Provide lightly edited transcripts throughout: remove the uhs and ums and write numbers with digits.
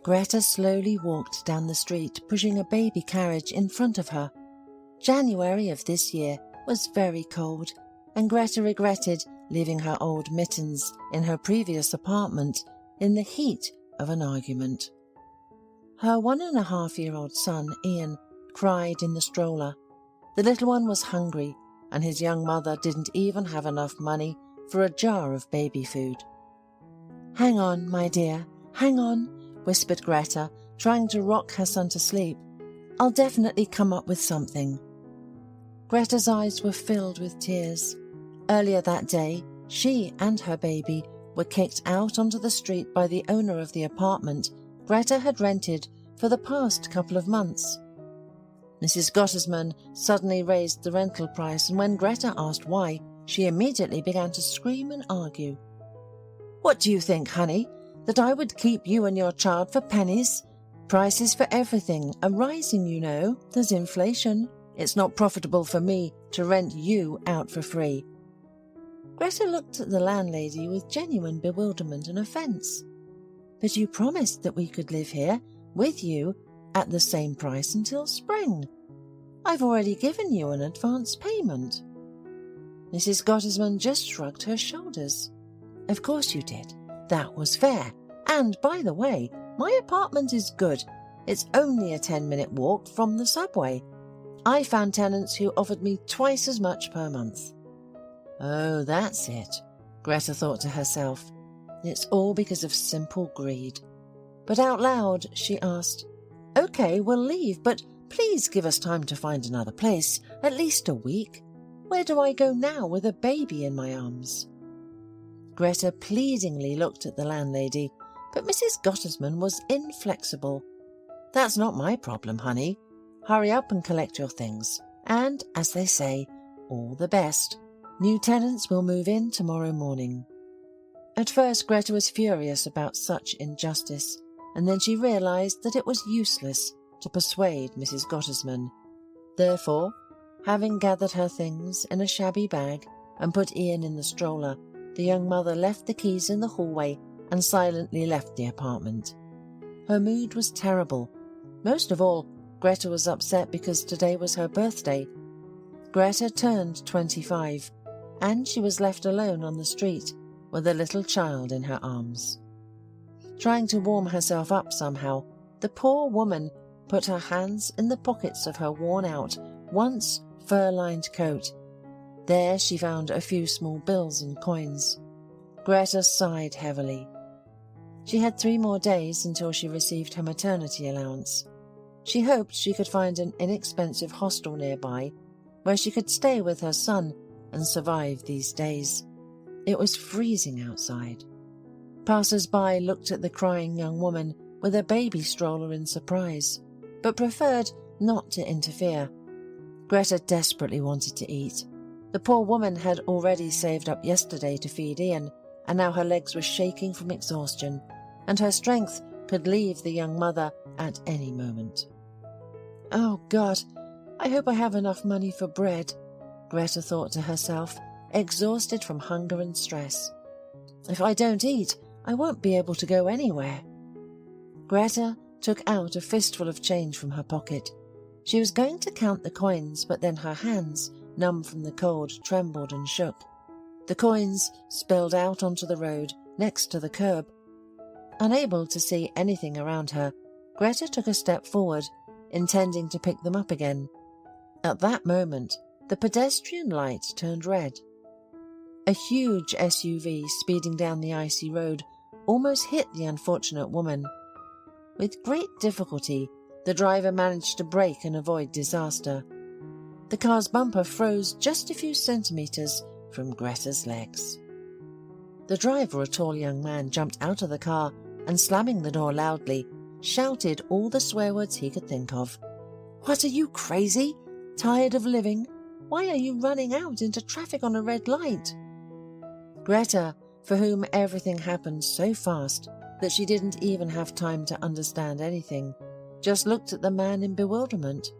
Greta slowly walked down the street, pushing a baby carriage in front of her. January of this year was very cold, and Greta regretted leaving her old mittens in her previous apartment in the heat of an argument. Her 1.5-year-old son, Ian, cried in the stroller. The little one was hungry, and his young mother didn't even have enough money for a jar of baby food. "Hang on, my dear, hang on," whispered Greta, trying to rock her son to sleep. "I'll definitely come up with something." Greta's eyes were filled with tears. Earlier that day, she and her baby were kicked out onto the street by the owner of the apartment Greta had rented for the past couple of months. Mrs. Gottesman suddenly raised the rental price, and when Greta asked why, she immediately began to scream and argue. "What do you think, honey? That I would keep you and your child for pennies? Prices for everything are rising, you know. There's inflation. It's not profitable for me to rent you out for free." Greta looked at the landlady with genuine bewilderment and offence. "But you promised that we could live here, with you, at the same price until spring. I've already given you an advance payment." Mrs. Gottesman just shrugged her shoulders. "Of course you did. That was fair. And, by the way, my apartment is good. It's only a 10-minute walk from the subway. I found tenants who offered me twice as much per month." "Oh, that's it," Greta thought to herself. "It's all because of simple greed." But out loud she asked, "Okay, we'll leave, but please give us time to find another place, at least a week. Where do I go now with a baby in my arms?" Greta pleadingly looked at the landlady, but Mrs. Gottesman was inflexible. "That's not my problem, honey. Hurry up and collect your things. And, as they say, all the best. New tenants will move in tomorrow morning." At first Greta was furious about such injustice, and then she realized that it was useless to persuade Mrs. Gottesman. Therefore, having gathered her things in a shabby bag and put Ian in the stroller, the young mother left the keys in the hallway and silently left the apartment. Her mood was terrible. Most of all, Greta was upset because today was her birthday. Greta turned 25, and she was left alone on the street with a little child in her arms. Trying to warm herself up somehow, the poor woman put her hands in the pockets of her worn-out, once fur-lined coat. There she found a few small bills and coins. Greta sighed heavily. She had 3 more days until she received her maternity allowance. She hoped she could find an inexpensive hostel nearby where she could stay with her son and survive these days. It was freezing outside. Passers-by looked at the crying young woman with a baby stroller in surprise, but preferred not to interfere. Greta desperately wanted to eat. The poor woman had already saved up yesterday to feed Ian, and now her legs were shaking from exhaustion, and her strength could leave the young mother at any moment. "Oh, God, I hope I have enough money for bread," Greta thought to herself, exhausted from hunger and stress. "If I don't eat, I won't be able to go anywhere." Greta took out a fistful of change from her pocket. She was going to count the coins, but then her hands, numb from the cold, trembled and shook. The coins spilled out onto the road next to the curb. Unable to see anything around her, Greta took a step forward, intending to pick them up again. At that moment, the pedestrian light turned red. A huge SUV speeding down the icy road almost hit the unfortunate woman. With great difficulty, the driver managed to brake and avoid disaster. The car's bumper froze just a few centimeters from Greta's legs. The driver, a tall young man, jumped out of the car and, slamming the door loudly, shouted all the swear words he could think of. "What, are you crazy? Tired of living? Why are you running out into traffic on a red light?" Greta, for whom everything happened so fast that she didn't even have time to understand anything, just looked at the man in bewilderment.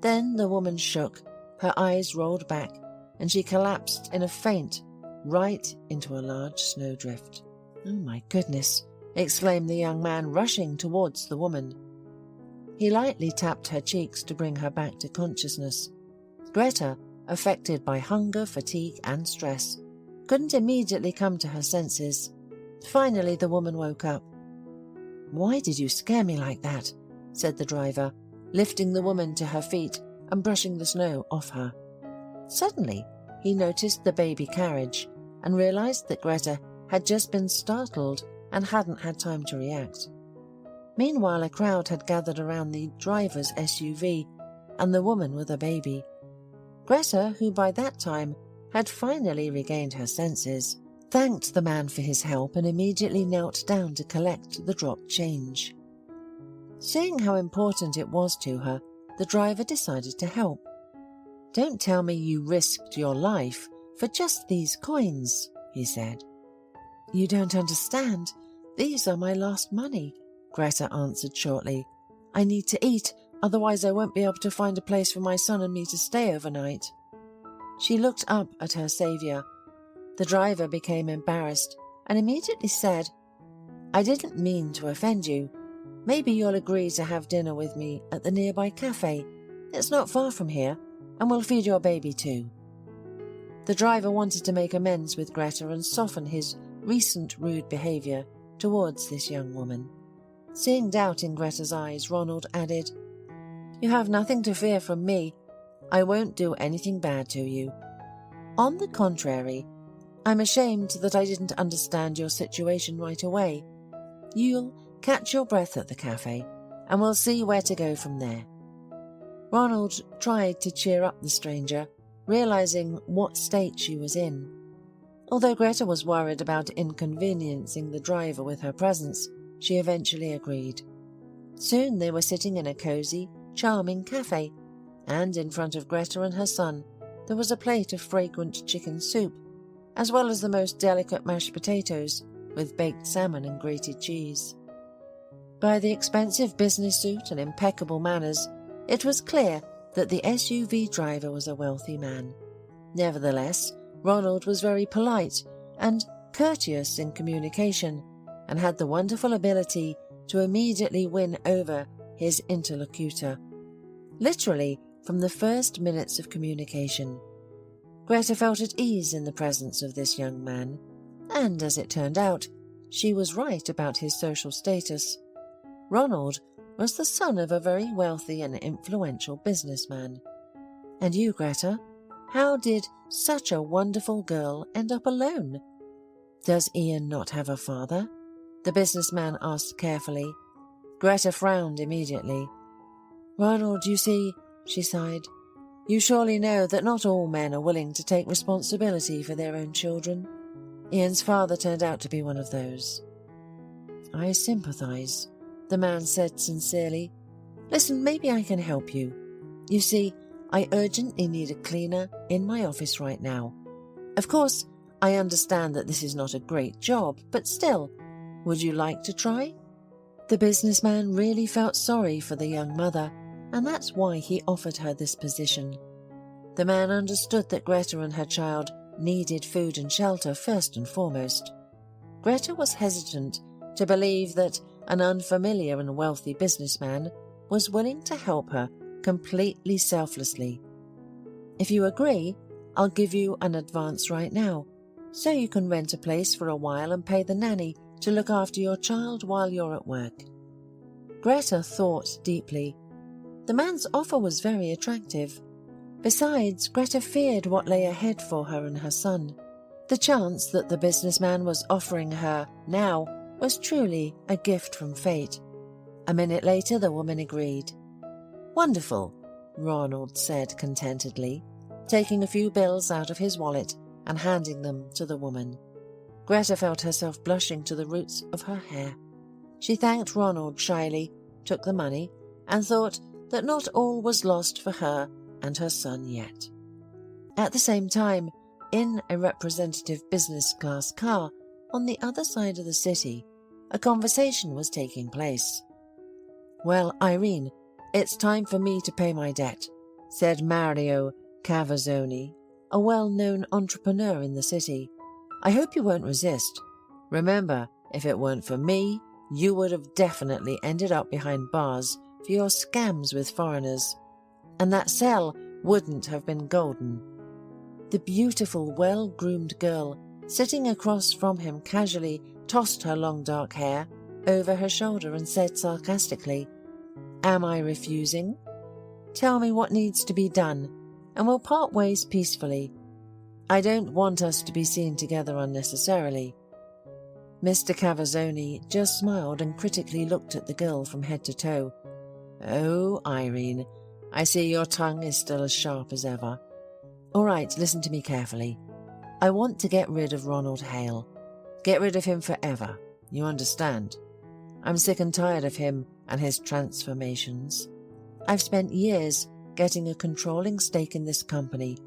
Then the woman shook, her eyes rolled back, and she collapsed in a faint right into a large snowdrift. Oh my goodness, exclaimed the young man, rushing towards the woman. He lightly tapped her cheeks to bring her back to consciousness. Greta, affected by hunger, fatigue and stress, couldn't immediately come to her senses. Finally, the woman woke up. "Why did you scare me like that?" said the driver, lifting the woman to her feet and brushing the snow off her. Suddenly, he noticed the baby carriage and realized that Greta had just been startled and hadn't had time to react. Meanwhile, a crowd had gathered around the driver's SUV and the woman with a baby. Greta, who by that time had finally regained her senses, thanked the man for his help and immediately knelt down to collect the dropped change. Seeing how important it was to her, the driver decided to help. "Don't tell me you risked your life for just these coins," he said. "You don't understand. These are my last money," Greta answered shortly. "I need to eat, otherwise I won't be able to find a place for my son and me to stay overnight." She looked up at her saviour. The driver became embarrassed and immediately said, "I didn't mean to offend you. Maybe you'll agree to have dinner with me at the nearby cafe. It's not far from here, and we'll feed your baby too." The driver wanted to make amends with Greta and soften his recent rude behaviour towards this young woman. Seeing doubt in Greta's eyes, Ronald added, "You have nothing to fear from me. I won't do anything bad to you. On the contrary, I'm ashamed that I didn't understand your situation right away. You'll catch your breath at the cafe, and we'll see where to go from there." Ronald tried to cheer up the stranger, realizing what state she was in. Although Greta was worried about inconveniencing the driver with her presence, she eventually agreed. Soon they were sitting in a cozy, charming cafe, and in front of Greta and her son there was a plate of fragrant chicken soup, as well as the most delicate mashed potatoes with baked salmon and grated cheese. By the expensive business suit and impeccable manners, it was clear that the SUV driver was a wealthy man. Nevertheless, Ronald was very polite and courteous in communication and had the wonderful ability to immediately win over his interlocutor, literally from the first minutes of communication. Greta felt at ease in the presence of this young man, and as it turned out, she was right about his social status. Ronald was the son of a very wealthy and influential businessman. And you, Greta, how did such a wonderful girl end up alone? Does Ian not have a father? The businessman asked carefully. Greta frowned immediately. "Ronald, you see," she sighed, "you surely know that not all men are willing to take responsibility for their own children. Ian's father turned out to be one of those." "I sympathize," the man said sincerely. "Listen, maybe I can help you. You see, I urgently need a cleaner in my office right now. Of course, I understand that this is not a great job, but still, would you like to try?" The businessman really felt sorry for the young mother, and that's why he offered her this position. The man understood that Greta and her child needed food and shelter first and foremost. Greta was hesitant to believe that an unfamiliar and wealthy businessman was willing to help her completely selflessly. "If you agree, I'll give you an advance right now, so you can rent a place for a while and pay the nanny to look after your child while you're at work." Greta thought deeply. The man's offer was very attractive. Besides, Greta feared what lay ahead for her and her son. The chance that the businessman was offering her now was truly a gift from fate. A minute later, the woman agreed. "Wonderful," Ronald said contentedly, taking a few bills out of his wallet and handing them to the woman. Greta felt herself blushing to the roots of her hair. She thanked Ronald shyly, took the money, and thought that not all was lost for her and her son yet. At the same time, in a representative business class car on the other side of the city, a conversation was taking place. "Well, Irene, it's time for me to pay my debt," said Mario Cavazzoni, a well-known entrepreneur in the city. "I hope you won't resist. Remember, if it weren't for me, you would have definitely ended up behind bars for your scams with foreigners, and that cell wouldn't have been golden. The beautiful, well-groomed girl sitting across from him casually tossed her long dark hair over her shoulder and said sarcastically, "Am I refusing? Tell me what needs to be done, and we'll part ways peacefully. I don't want us to be seen together unnecessarily." Mr. Cavazzoni just smiled and critically looked at the girl from head to toe. "Oh, Irene, I see your tongue is still as sharp as ever. All right, listen to me carefully. I want to get rid of Ronald Hale. Get rid of him forever, you understand? I'm sick and tired of him and his transformations. I've spent years getting a controlling stake in this company.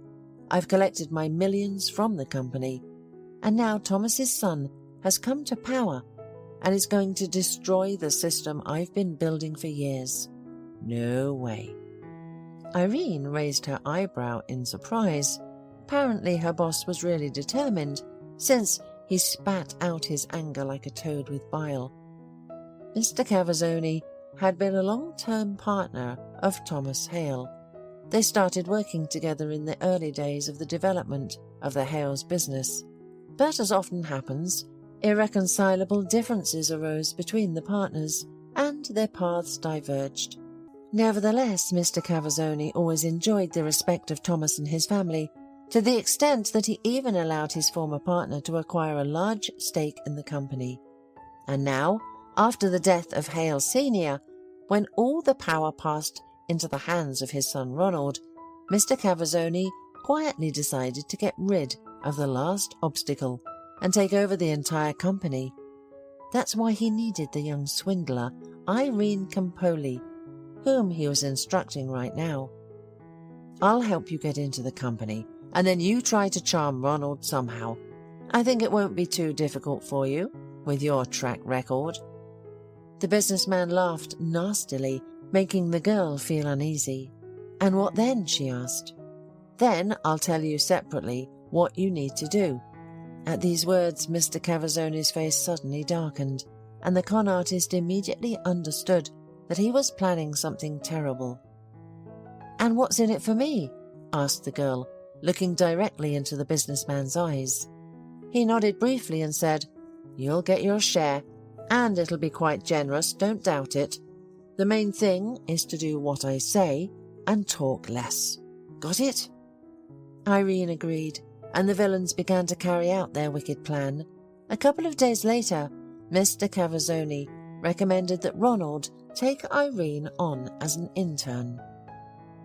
I've collected my millions from the company, and now Thomas's son has come to power and is going to destroy the system I've been building for years. No way." Irene raised her eyebrow in surprise. Apparently her boss was really determined, since he spat out his anger like a toad with bile. Mr. Cavazzoni had been a long-term partner of Thomas Hale. They started working together in the early days of the development of the Hales business. But as often happens, irreconcilable differences arose between the partners, and their paths diverged. Nevertheless, Mr. Cavazzoni always enjoyed the respect of Thomas and his family, to the extent that he even allowed his former partner to acquire a large stake in the company. And now, after the death of Hale Sr., when all the power passed into the hands of his son Ronald, Mr. Cavazzoni quietly decided to get rid of the last obstacle and take over the entire company. That's why he needed the young swindler, Irene Campoli, whom he was instructing right now. "I'll help you get into the company, and then you try to charm Ronald somehow. I think it won't be too difficult for you, with your track record." The businessman laughed nastily, making the girl feel uneasy. "And what then?" she asked. "Then I'll tell you separately what you need to do." At these words, Mr. Cavazzoni's face suddenly darkened, and the con artist immediately understood that he was planning something terrible. "And what's in it for me?" asked the girl, looking directly into the businessman's eyes. He nodded briefly and said, "You'll get your share, and it'll be quite generous, don't doubt it. The main thing is to do what I say and talk less. Got it?" Irene agreed, and the villains began to carry out their wicked plan. A couple of days later, Mr. Cavazzoni recommended that Ronald take Irene on as an intern.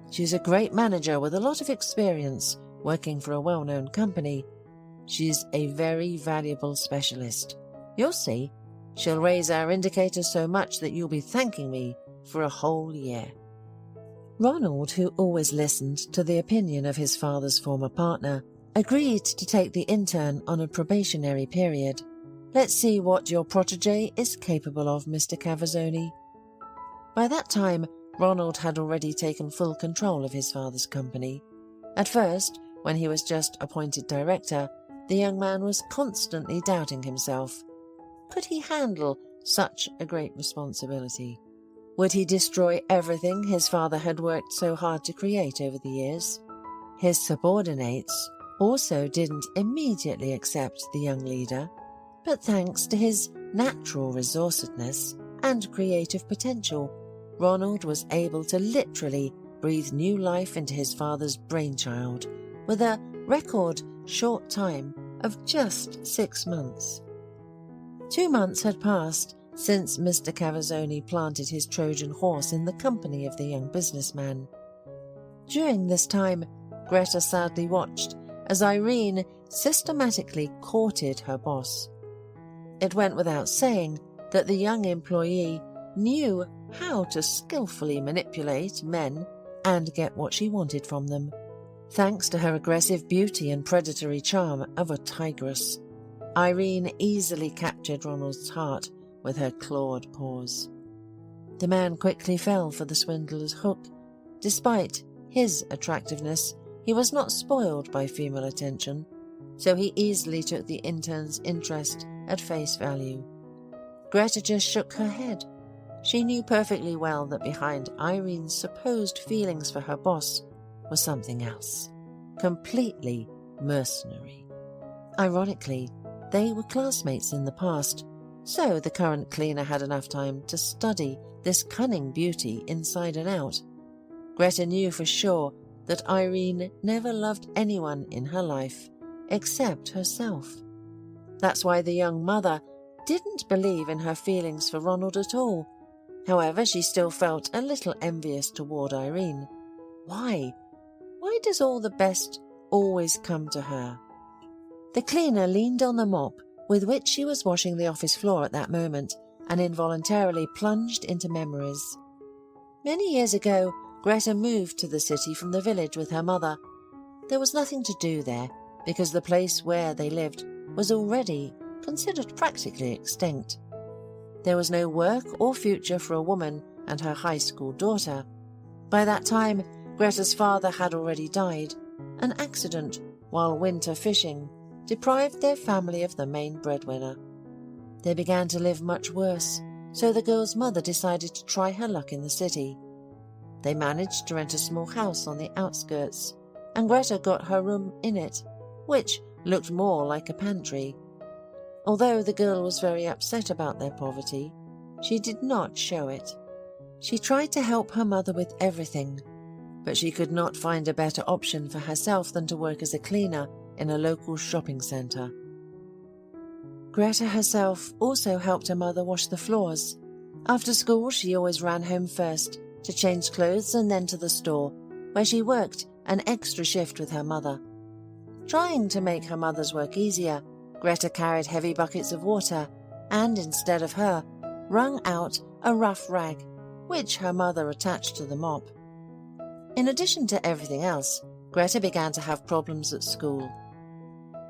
"She's a great manager with a lot of experience working for a well-known company. She's a very valuable specialist. You'll see, she'll raise our indicators so much that you'll be thanking me for a whole year." Ronald, who always listened to the opinion of his father's former partner, agreed to take the intern on a probationary period. "Let's see what your protégé is capable of, Mr. Cavazzoni." By that time, Ronald had already taken full control of his father's company. At first, when he was just appointed director, the young man was constantly doubting himself. Could he handle such a great responsibility? Would he destroy everything his father had worked so hard to create over the years? His subordinates also didn't immediately accept the young leader, but thanks to his natural resourcefulness and creative potential, Ronald was able to literally breathe new life into his father's brainchild with a record short time of just 6 months. 2 months had passed since Mr. Cavazzoni planted his Trojan horse in the company of the young businessman. During this time, Greta sadly watched as Irene systematically courted her boss. It went without saying that the young employee knew how to skillfully manipulate men and get what she wanted from them, thanks to her aggressive beauty and predatory charm of a tigress. Irene easily captured Ronald's heart with her clawed paws. The man quickly fell for the swindler's hook. Despite his attractiveness, he was not spoiled by female attention, so he easily took the intern's interest at face value. Greta just shook her head. She knew perfectly well that behind Irene's supposed feelings for her boss was something else, completely mercenary. Ironically, they were classmates in the past, so the current cleaner had enough time to study this cunning beauty inside and out. Greta knew for sure that Irene never loved anyone in her life except herself. That's why the young mother didn't believe in her feelings for Ronald at all. However, she still felt a little envious toward Irene. Why? Why does all the best always come to her? The cleaner leaned on the mop with which she was washing the office floor at that moment and involuntarily plunged into memories. Many years ago, Greta moved to the city from the village with her mother. There was nothing to do there because the place where they lived was already considered practically extinct. There was no work or future for a woman and her high school daughter. By that time, Greta's father had already died. An accident while winter fishing deprived their family of the main breadwinner. They began to live much worse, so the girl's mother decided to try her luck in the city. They managed to rent a small house on the outskirts, and Greta got her room in it, which looked more like a pantry. Although the girl was very upset about their poverty, she did not show it. She tried to help her mother with everything, but she could not find a better option for herself than to work as a cleaner in a local shopping centre. Greta herself also helped her mother wash the floors. After school, she always ran home first to change clothes and then to the store, where she worked an extra shift with her mother. Trying to make her mother's work easier, Greta carried heavy buckets of water and, instead of her, wrung out a rough rag, which her mother attached to the mop. In addition to everything else, Greta began to have problems at school.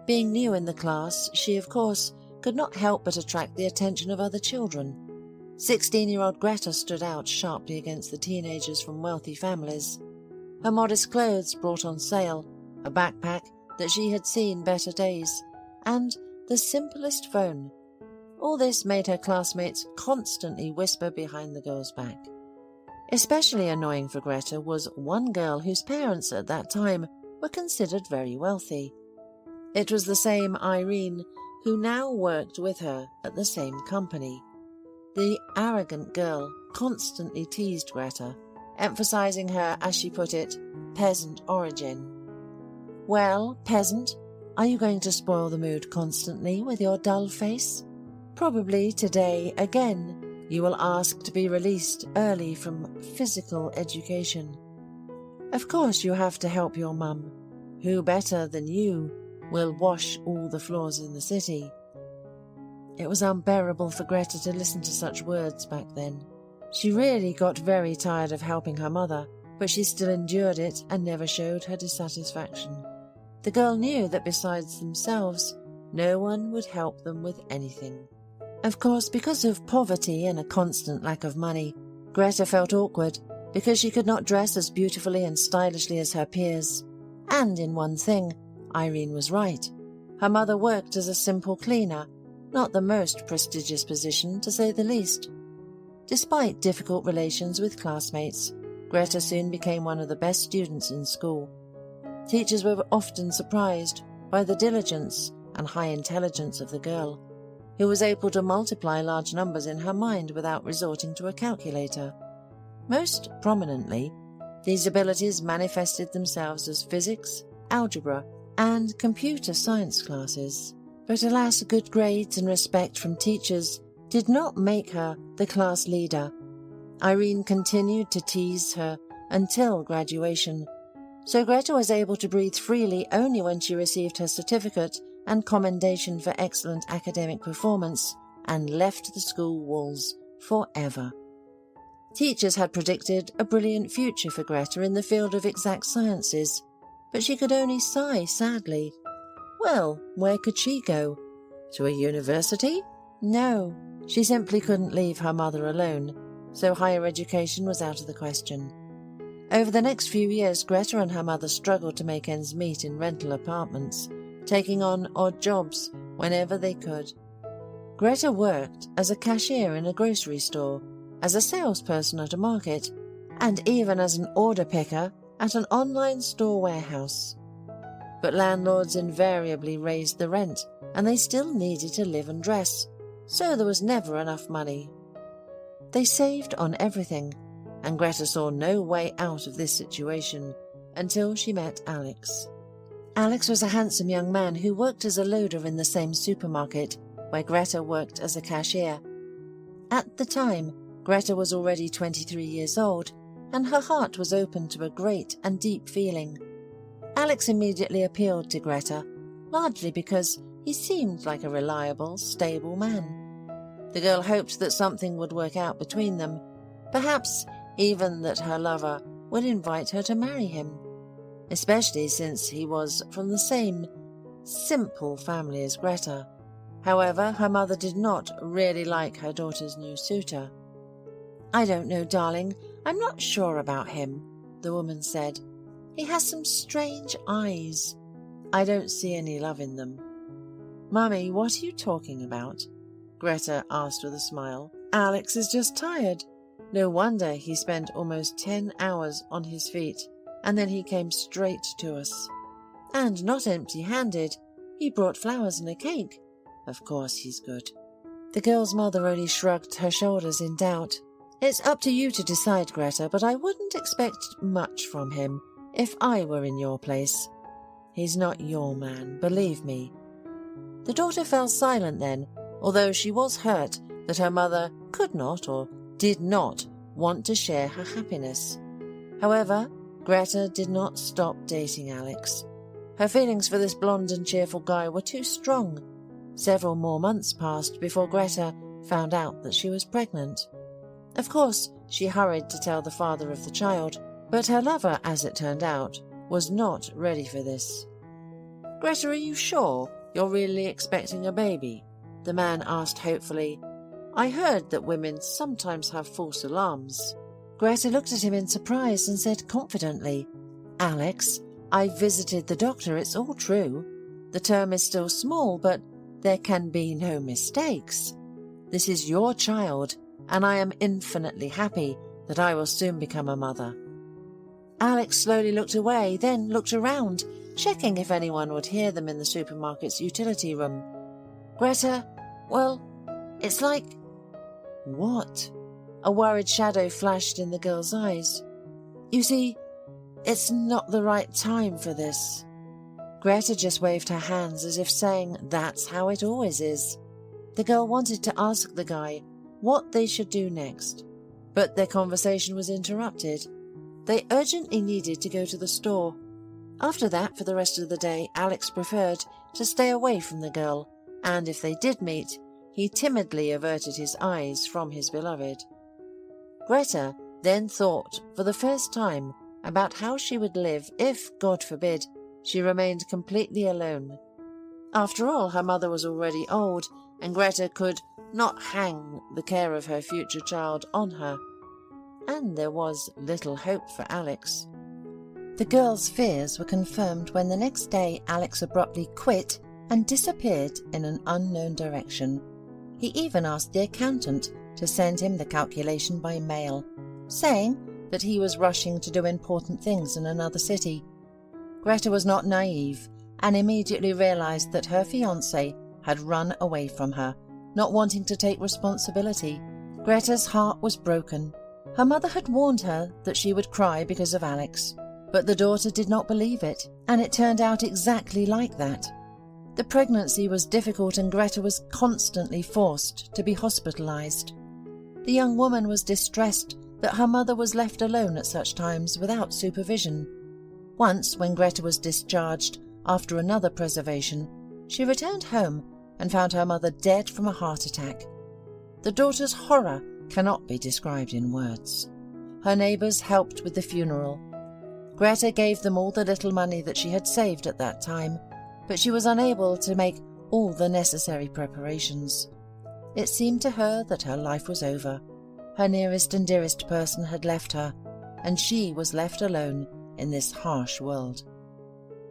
Being new in the class, she, of course, could not help but attract the attention of other children. 16-year-old Greta stood out sharply against the teenagers from wealthy families. Her modest clothes brought on sale, a backpack that she had seen better days, and the simplest phone. All this made her classmates constantly whisper behind the girl's back. Especially annoying for Greta was one girl whose parents at that time were considered very wealthy. It was the same Irene who now worked with her at the same company. The arrogant girl constantly teased Greta, emphasizing her, as she put it, peasant origin. "Well, peasant, are you going to spoil the mood constantly with your dull face? Probably today again you will ask to be released early from physical education. Of course you have to help your mum. Who better than you will wash all the floors in the city?" It was unbearable for Greta to listen to such words back then. She really got very tired of helping her mother, but she still endured it and never showed her dissatisfaction. The girl knew that besides themselves, no one would help them with anything. Of course, because of poverty and a constant lack of money, Greta felt awkward because she could not dress as beautifully and stylishly as her peers. And in one thing, Irene was right. Her mother worked as a simple cleaner, not the most prestigious position, to say the least. Despite difficult relations with classmates, Greta soon became one of the best students in school. Teachers were often surprised by the diligence and high intelligence of the girl, who was able to multiply large numbers in her mind without resorting to a calculator. Most prominently, these abilities manifested themselves as physics, algebra, and computer science classes. But alas, good grades and respect from teachers did not make her the class leader. Irene continued to tease her until graduation, so Greta was able to breathe freely only when she received her certificate and commendation for excellent academic performance and left the school walls forever. Teachers had predicted a brilliant future for Greta in the field of exact sciences, but she could only sigh sadly. Well, where could she go? To a university? No, she simply couldn't leave her mother alone, so higher education was out of the question. Over the next few years, Greta and her mother struggled to make ends meet in rental apartments, taking on odd jobs whenever they could. Greta worked as a cashier in a grocery store, as a salesperson at a market, and even as an order picker at an online store warehouse. But landlords invariably raised the rent, and they still needed to live and dress, so there was never enough money. They saved on everything, and Greta saw no way out of this situation until she met Alex. Alex was a handsome young man who worked as a loader in the same supermarket where Greta worked as a cashier. At the time, Greta was already 23 years old, and her heart was open to a great and deep feeling. Alex immediately appealed to Greta, largely because he seemed like a reliable, stable man. The girl hoped that something would work out between them, perhaps even that her lover would invite her to marry him, especially since he was from the same simple family as Greta. However, her mother did not really like her daughter's new suitor. "I don't know, darling. I'm not sure about him," the woman said. "He has some strange eyes. I don't see any love in them." "Mummy, what are you talking about?" Greta asked with a smile. "Alex is just tired. No wonder he spent almost 10 hours on his feet, and then he came straight to us. And not empty-handed. He brought flowers and a cake. Of course he's good." The girl's mother only shrugged her shoulders in doubt. "It's up to you to decide, Greta, but I wouldn't expect much from him if I were in your place. He's not your man, believe me." The daughter fell silent then, although she was hurt that her mother could not or did not want to share her happiness. However, Greta did not stop dating Alex. Her feelings for this blonde and cheerful guy were too strong. Several more months passed before Greta found out that she was pregnant. Of course, she hurried to tell the father of the child, but her lover, as it turned out, was not ready for this. "Greta, are you sure you're really expecting a baby?" the man asked hopefully. "I heard that women sometimes have false alarms." Greta looked at him in surprise and said confidently, "Alex, I visited the doctor, it's all true. The term is still small, but there can be no mistakes. This is your child, and I am infinitely happy that I will soon become a mother." Alex slowly looked away, then looked around, checking if anyone would hear them in the supermarket's utility room. "Greta, well, it's like—" "What?" A worried shadow flashed in the girl's eyes. "You see, it's not the right time for this." Greta just waved her hands as if saying that's how it always is. The girl wanted to ask the guy what they should do next, but their conversation was interrupted. They urgently needed to go to the store. After that, for the rest of the day, Alex preferred to stay away from the girl, and if they did meet, he timidly averted his eyes from his beloved. Greta then thought for the first time about how she would live if, God forbid, she remained completely alone. After all, her mother was already old, and Greta could not hang the care of her future child on her. And there was little hope for Alex. The girl's fears were confirmed when the next day Alex abruptly quit and disappeared in an unknown direction. He even asked the accountant to send him the calculation by mail, saying that he was rushing to do important things in another city. Greta was not naive and immediately realized that her fiancé had run away from her, not wanting to take responsibility. Greta's heart was broken. Her mother had warned her that she would cry because of Alex, but the daughter did not believe it, and it turned out exactly like that. The pregnancy was difficult and Greta was constantly forced to be hospitalized. The young woman was distressed that her mother was left alone at such times without supervision. Once, when Greta was discharged after another preservation, she returned home and found her mother dead from a heart attack. The daughter's horror cannot be described in words. Her neighbors helped with the funeral. Greta gave them all the little money that she had saved at that time, but she was unable to make all the necessary preparations. It seemed to her that her life was over. Her nearest and dearest person had left her, and she was left alone in this harsh world.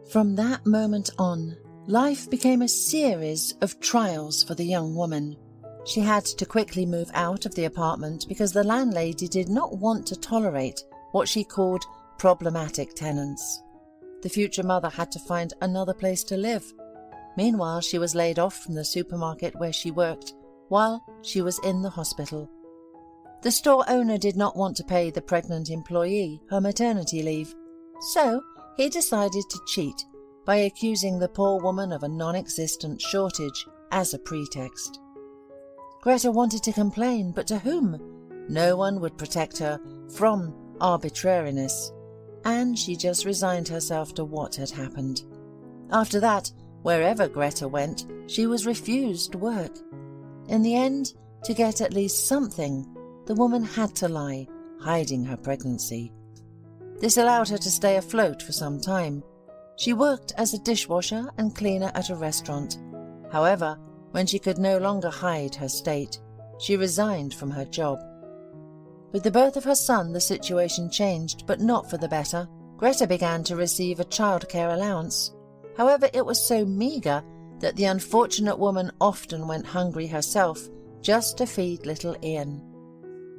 From that moment on, life became a series of trials for the young woman. She had to quickly move out of the apartment because the landlady did not want to tolerate what she called problematic tenants. The future mother had to find another place to live. Meanwhile, she was laid off from the supermarket where she worked while she was in the hospital. The store owner did not want to pay the pregnant employee her maternity leave, so he decided to cheat by accusing the poor woman of a non-existent shortage as a pretext. Greta wanted to complain, but to whom? No one would protect her from arbitrariness, and she just resigned herself to what had happened. After that, wherever Greta went, she was refused work. In the end, to get at least something, the woman had to lie, hiding her pregnancy. This allowed her to stay afloat for some time. She worked as a dishwasher and cleaner at a restaurant. However, when she could no longer hide her state, she resigned from her job. With the birth of her son, the situation changed, but not for the better. Greta began to receive a childcare allowance. However, it was so meagre that the unfortunate woman often went hungry herself just to feed little Ian.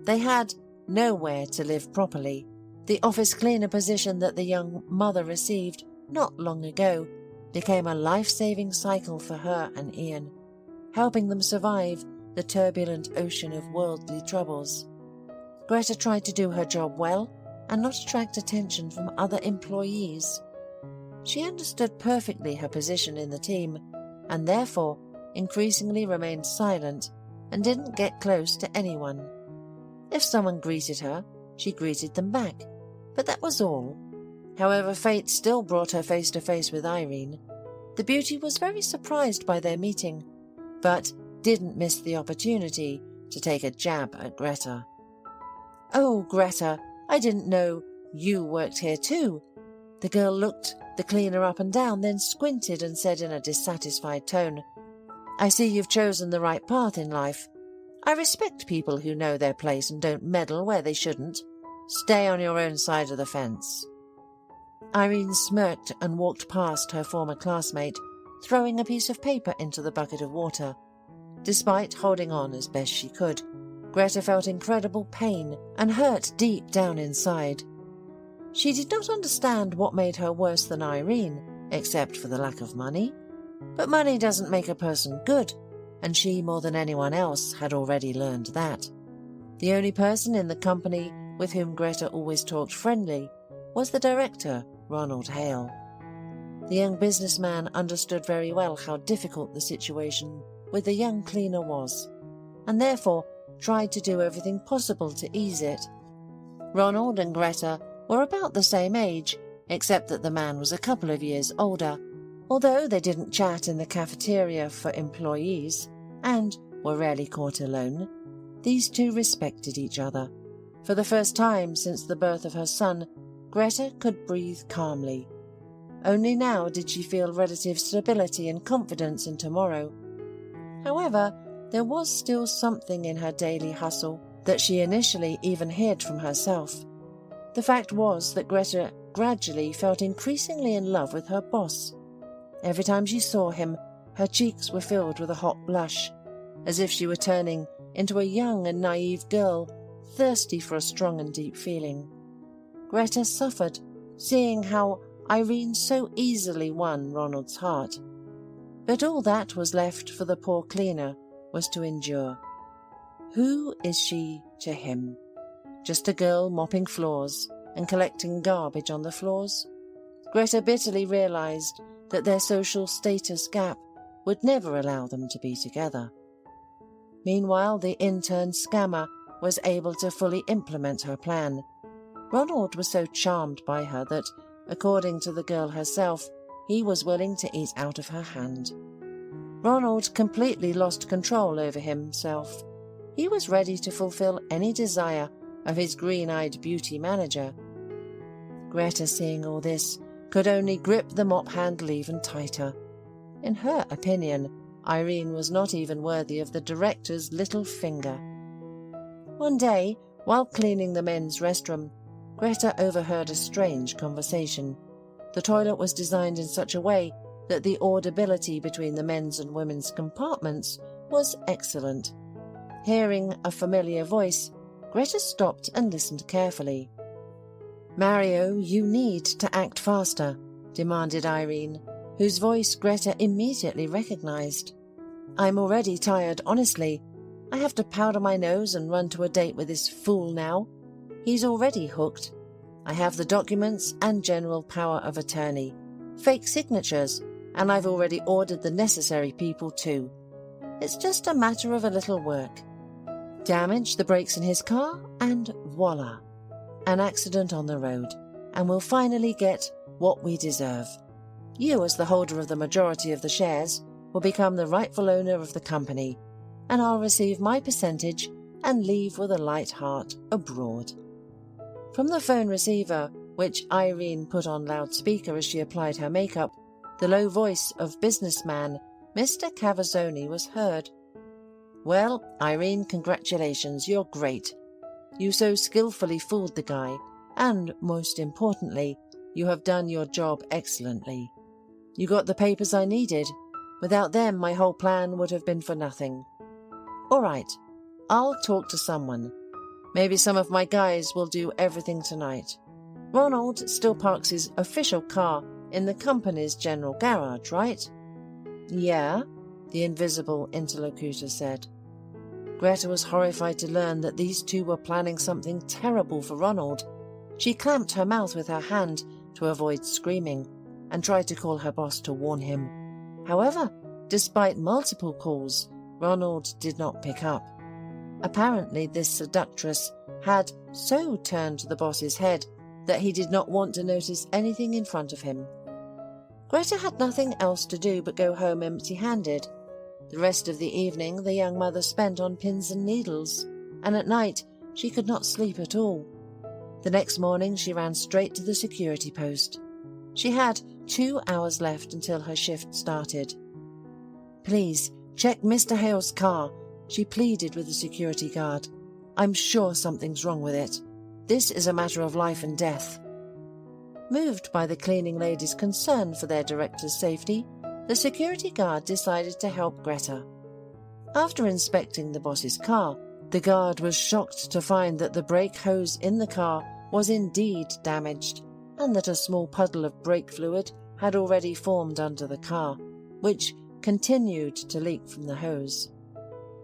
They had nowhere to live properly. The office cleaner position that the young mother received not long ago became a life-saving cycle for her and Ian, helping them survive the turbulent ocean of worldly troubles. Greta tried to do her job well and not attract attention from other employees. She understood perfectly her position in the team and therefore increasingly remained silent and didn't get close to anyone. If someone greeted her, she greeted them back, but that was all. However, fate still brought her face to face with Irene. The beauty was very surprised by their meeting, but didn't miss the opportunity to take a jab at Greta. "Oh, Greta, I didn't know you worked here too." The girl looked the cleaner up and down, then squinted and said in a dissatisfied tone, "I see you've chosen the right path in life. I respect people who know their place and don't meddle where they shouldn't. Stay on your own side of the fence." Irene smirked and walked past her former classmate, throwing a piece of paper into the bucket of water. Despite holding on as best she could, Greta felt incredible pain and hurt deep down inside. She did not understand what made her worse than Irene, except for the lack of money. But money doesn't make a person good, and she, more than anyone else, had already learned that. The only person in the company with whom Greta always talked friendly was the director, Ronald Hale. The young businessman understood very well how difficult the situation with the young cleaner was, and therefore tried to do everything possible to ease it. Ronald and Greta were about the same age, except that the man was a couple of years older. Although they didn't chat in the cafeteria for employees, and were rarely caught alone, these two respected each other. For the first time since the birth of her son, Greta could breathe calmly. Only now did she feel relative stability and confidence in tomorrow. However, there was still something in her daily hustle that she initially even hid from herself. The fact was that Greta gradually felt increasingly in love with her boss. Every time she saw him, her cheeks were filled with a hot blush, as if she were turning into a young and naive girl, thirsty for a strong and deep feeling. Greta suffered, seeing how Irene so easily won Ronald's heart. But all that was left for the poor cleaner was to endure. Who is she to him? Just a girl mopping floors and collecting garbage on the floors? Greta bitterly realized that their social status gap would never allow them to be together. Meanwhile, the intern scammer was able to fully implement her plan. Ronald was so charmed by her that, according to the girl herself, he was willing to eat out of her hand. Ronald completely lost control over himself. He was ready to fulfill any desire of his green-eyed beauty manager. Greta, seeing all this, could only grip the mop handle even tighter. In her opinion, Irene was not even worthy of the director's little finger. One day, while cleaning the men's restroom, Greta overheard a strange conversation. The toilet was designed in such a way that the audibility between the men's and women's compartments was excellent. Hearing a familiar voice, Greta stopped and listened carefully. "Mario, you need to act faster," demanded Irene, whose voice Greta immediately recognized. "I'm already tired, honestly. I have to powder my nose and run to a date with this fool now. He's already hooked. I have the documents and general power of attorney, fake signatures, and I've already ordered the necessary people too. It's just a matter of a little work. Damage the brakes in his car, and voila, an accident on the road, and we'll finally get what we deserve. You, as the holder of the majority of the shares, will become the rightful owner of the company, and I'll receive my percentage and leave with a light heart abroad." From the phone receiver, which Irene put on loudspeaker as she applied her makeup, the low voice of businessman Mr. Cavazzoni was heard. "Well, Irene, congratulations, you're great. You so skillfully fooled the guy, and, most importantly, you have done your job excellently. You got the papers I needed. Without them, my whole plan would have been for nothing. All right, I'll talk to someone. Maybe some of my guys will do everything tonight. Ronald still parks his official car in the company's general garage, right?" "Yeah," the invisible interlocutor said. Greta was horrified to learn that these two were planning something terrible for Ronald. She clamped her mouth with her hand to avoid screaming and tried to call her boss to warn him. However, despite multiple calls, Ronald did not pick up. Apparently, this seductress had so turned the boss's head that he did not want to notice anything in front of him. Greta had nothing else to do but go home empty-handed. The rest of the evening the young mother spent on pins and needles, and at night she could not sleep at all. The next morning she ran straight to the security post. She had 2 hours left until her shift started. "Please, check Mr. Hale's car," she pleaded with the security guard. "I'm sure something's wrong with it. This is a matter of life and death." Moved by the cleaning lady's concern for their director's safety, the security guard decided to help Greta. After inspecting the boss's car, the guard was shocked to find that the brake hose in the car was indeed damaged, and that a small puddle of brake fluid had already formed under the car, which continued to leak from the hose.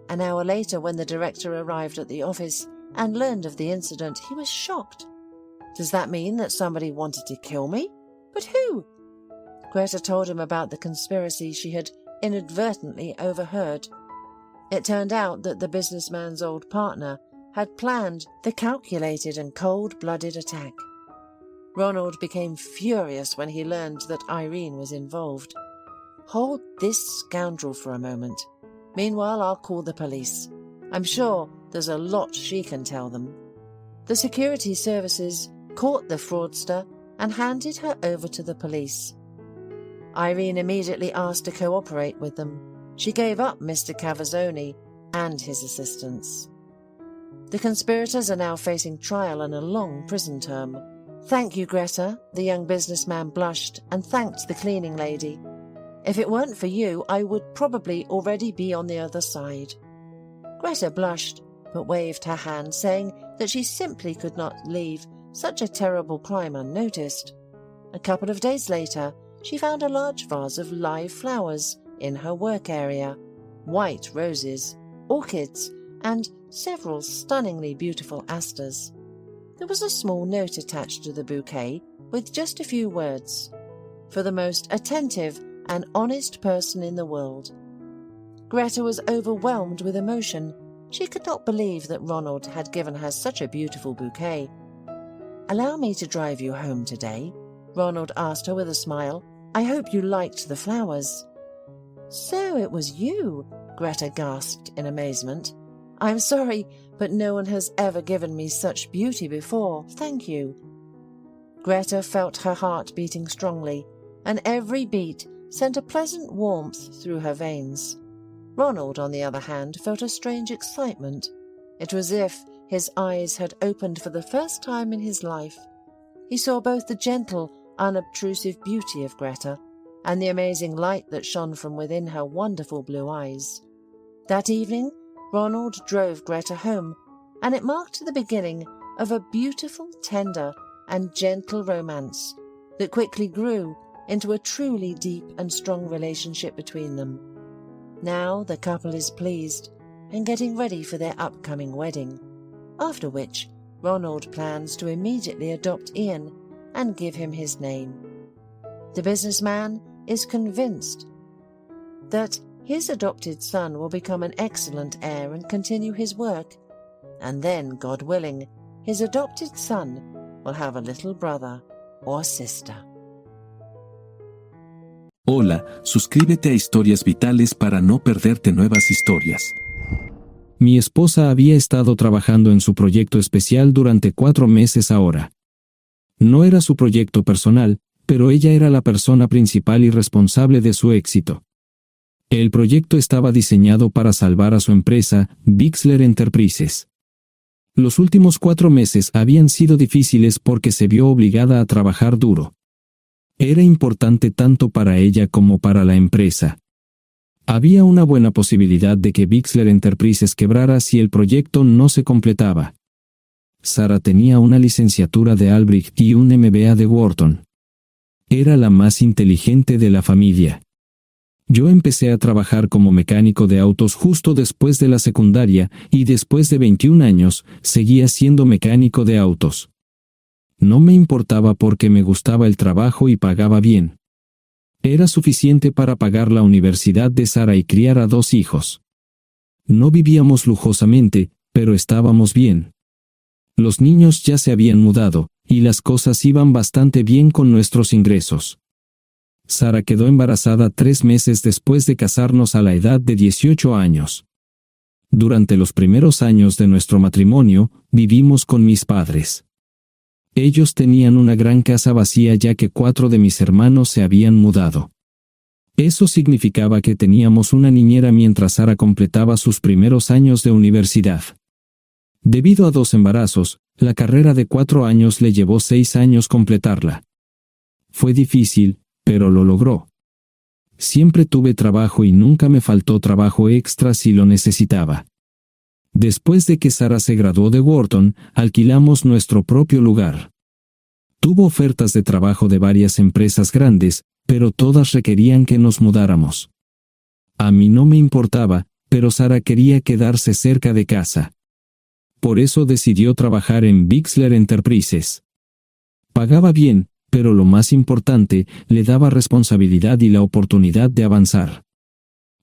An hour later, when the director arrived at the office and learned of the incident, he was shocked. "Does that mean that somebody wanted to kill me? But who?" Greta told him about the conspiracy she had inadvertently overheard. It turned out that the businessman's old partner had planned the calculated and cold-blooded attack. Ronald became furious when he learned that Irene was involved. "Hold this scoundrel for a moment. Meanwhile, I'll call the police. I'm sure there's a lot she can tell them." The security services caught the fraudster and handed her over to the police. Irene immediately asked to cooperate with them. She gave up Mr. Cavazzoni and his assistants. The conspirators are now facing trial and a long prison term. "Thank you, Greta," the young businessman blushed and thanked the cleaning lady. "If it weren't for you, I would probably already be on the other side." Greta blushed, but waved her hand, saying that she simply could not leave such a terrible crime unnoticed. A couple of days later, she found a large vase of live flowers in her work area, white roses, orchids, and several stunningly beautiful asters. There was a small note attached to the bouquet with just a few words: "For the most attentive and honest person in the world." Greta was overwhelmed with emotion. She could not believe that Ronald had given her such a beautiful bouquet. "Allow me to drive you home today," Ronald asked her with a smile. "I hope you liked the flowers." "So it was you," Greta gasped in amazement. "I'm sorry, but no one has ever given me such beauty before. Thank you." Greta felt her heart beating strongly, and every beat sent a pleasant warmth through her veins. Ronald, on the other hand, felt a strange excitement. It was as if his eyes had opened for the first time in his life. He saw both the gentle, unobtrusive beauty of Greta and the amazing light that shone from within her wonderful blue eyes. That evening, Ronald drove Greta home, and it marked the beginning of a beautiful, tender, and gentle romance that quickly grew into a truly deep and strong relationship between them. Now the couple is pleased and getting ready for their upcoming wedding, after which Ronald plans to immediately adopt Ian and give him his name. The businessman is convinced that his adopted son will become an excellent heir and continue his work, and then, God willing, his adopted son will have a little brother or sister. Hola, suscríbete a Historias Vitales para no perderte nuevas historias. Mi esposa había estado trabajando en su proyecto especial durante 4 meses ahora. No era su proyecto personal, pero ella era la persona principal y responsable de su éxito. El proyecto estaba diseñado para salvar a su empresa, Bixler Enterprises. Los últimos 4 meses habían sido difíciles porque se vio obligada a trabajar duro. Era importante tanto para ella como para la empresa. Había una buena posibilidad de que Bixler Enterprises quebrara si el proyecto no se completaba. Sara tenía una licenciatura de Albrecht y un MBA de Wharton. Era la más inteligente de la familia. Yo empecé a trabajar como mecánico de autos justo después de la secundaria y después de 21 años seguía siendo mecánico de autos. No me importaba porque me gustaba el trabajo y pagaba bien. Era suficiente para pagar la universidad de Sara y criar a 2 hijos. No vivíamos lujosamente, pero estábamos bien. Los niños ya se habían mudado, y las cosas iban bastante bien con nuestros ingresos. Sara quedó embarazada 3 meses después de casarnos a la edad de 18 años. Durante los primeros años de nuestro matrimonio, vivimos con mis padres. Ellos tenían una gran casa vacía ya que 4 de mis hermanos se habían mudado. Eso significaba que teníamos una niñera mientras Sara completaba sus primeros años de universidad. Debido a 2 embarazos, la carrera de 4 años le llevó 6 años completarla. Fue difícil, pero lo logró. Siempre tuve trabajo y nunca me faltó trabajo extra si lo necesitaba. Después de que Sara se graduó de Wharton, alquilamos nuestro propio lugar. Tuvo ofertas de trabajo de varias empresas grandes, pero todas requerían que nos mudáramos. A mí no me importaba, pero Sara quería quedarse cerca de casa. Por eso decidió trabajar en Bixler Enterprises. Pagaba bien, pero lo más importante, le daba responsabilidad y la oportunidad de avanzar.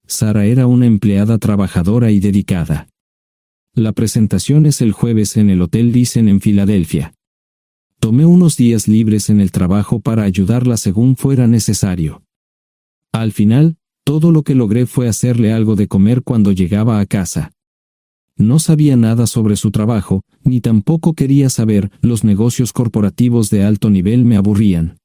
Sara era una empleada trabajadora y dedicada. La presentación es el jueves en el Hotel Thyssen en Filadelfia. Tomé unos días libres en el trabajo para ayudarla según fuera necesario. Al final, todo lo que logré fue hacerle algo de comer cuando llegaba a casa. No sabía nada sobre su trabajo, ni tampoco quería saber, los negocios corporativos de alto nivel me aburrían.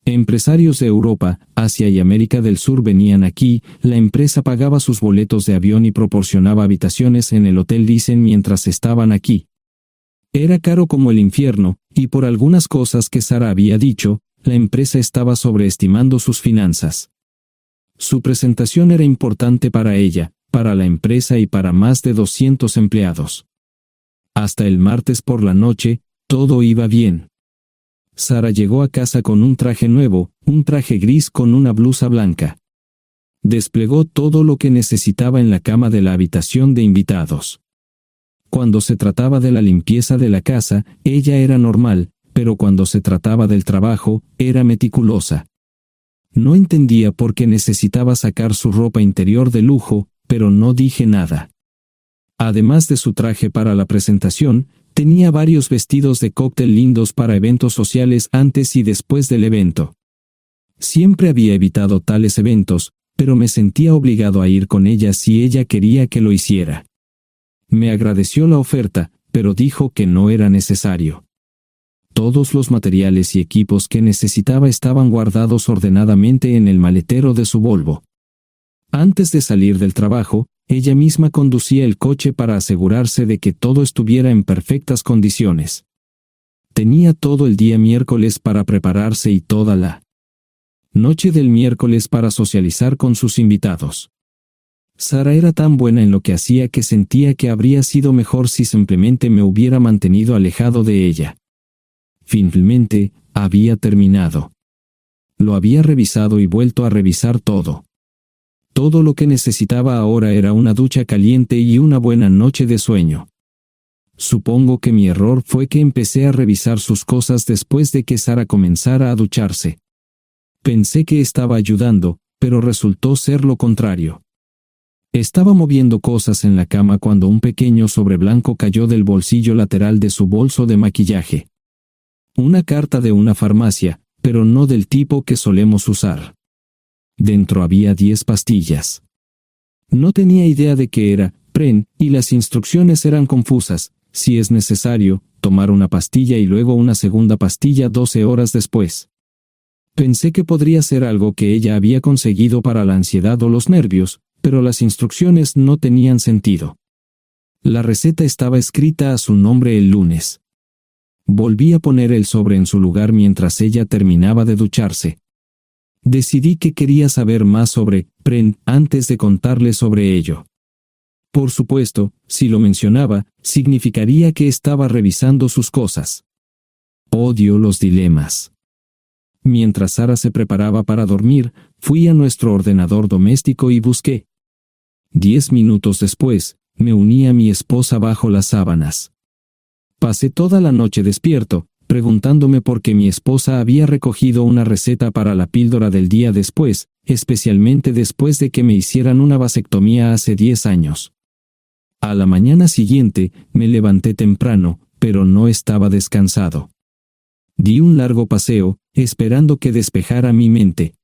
Empresarios de Europa, Asia y América del Sur venían aquí, la empresa pagaba sus boletos de avión y proporcionaba habitaciones en el Hotel Thyssen mientras estaban aquí. Era caro como el infierno, y por algunas cosas que Sara había dicho, la empresa estaba sobreestimando sus finanzas. Su presentación era importante para ella, para la empresa y para más de 200 empleados. Hasta el martes por la noche, todo iba bien. Sara llegó a casa con un traje nuevo, un traje gris con una blusa blanca. Desplegó todo lo que necesitaba en la cama de la habitación de invitados. Cuando se trataba de la limpieza de la casa, ella era normal, pero cuando se trataba del trabajo, era meticulosa. No entendía por qué necesitaba sacar su ropa interior de lujo, pero no dije nada. Además de su traje para la presentación, tenía varios vestidos de cóctel lindos para eventos sociales antes y después del evento. Siempre había evitado tales eventos, pero me sentía obligado a ir con ella si ella quería que lo hiciera. Me agradeció la oferta, pero dijo que no era necesario. Todos los materiales y equipos que necesitaba estaban guardados ordenadamente en el maletero de su Volvo. Antes de salir del trabajo, ella misma conducía el coche para asegurarse de que todo estuviera en perfectas condiciones. Tenía todo el día miércoles para prepararse y toda la noche del miércoles para socializar con sus invitados. Sara era tan buena en lo que hacía que sentía que habría sido mejor si simplemente me hubiera mantenido alejado de ella. Finalmente, había terminado. Lo había revisado y vuelto a revisar todo. Todo lo que necesitaba ahora era una ducha caliente y una buena noche de sueño. Supongo que mi error fue que empecé a revisar sus cosas después de que Sara comenzara a ducharse. Pensé que estaba ayudando, pero resultó ser lo contrario. Estaba moviendo cosas en la cama cuando un pequeño sobre blanco cayó del bolsillo lateral de su bolso de maquillaje. Una carta de una farmacia, pero no del tipo que solemos usar. Dentro había 10 pastillas. No tenía idea de qué era, Pren, y las instrucciones eran confusas. Si es necesario, tomar una pastilla y luego una segunda pastilla 12 horas después. Pensé que podría ser algo que ella había conseguido para la ansiedad o los nervios, pero las instrucciones no tenían sentido. La receta estaba escrita a su nombre el lunes. Volví a poner el sobre en su lugar mientras ella terminaba de ducharse. Decidí que quería saber más sobre Pren antes de contarle sobre ello. Por supuesto, si lo mencionaba, significaría que estaba revisando sus cosas. Odio los dilemas. Mientras Sara se preparaba para dormir, fui a nuestro ordenador doméstico y busqué. 10 minutos después, me uní a mi esposa bajo las sábanas. Pasé toda la noche despierto, preguntándome por qué mi esposa había recogido una receta para la píldora del día después, especialmente después de que me hicieran una vasectomía hace 10 años. A la mañana siguiente, me levanté temprano, pero no estaba descansado. Di un largo paseo, esperando que despejara mi mente.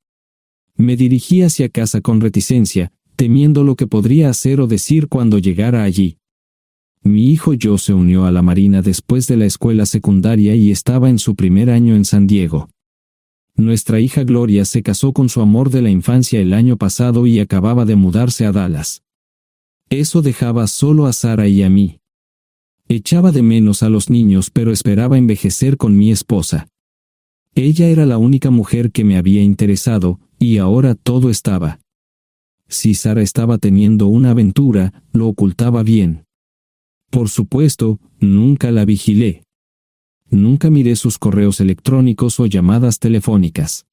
Me dirigí hacia casa con reticencia, temiendo lo que podría hacer o decir cuando llegara allí. Mi hijo Joe se unió a la Marina después de la escuela secundaria y estaba en su primer año en San Diego. Nuestra hija Gloria se casó con su amor de la infancia el año pasado y acababa de mudarse a Dallas. Eso dejaba solo a Sara y a mí. Echaba de menos a los niños, pero esperaba envejecer con mi esposa. Ella era la única mujer que me había interesado, y ahora todo estaba. Si Sara estaba teniendo una aventura, lo ocultaba bien. Por supuesto, nunca la vigilé. Nunca miré sus correos electrónicos o llamadas telefónicas.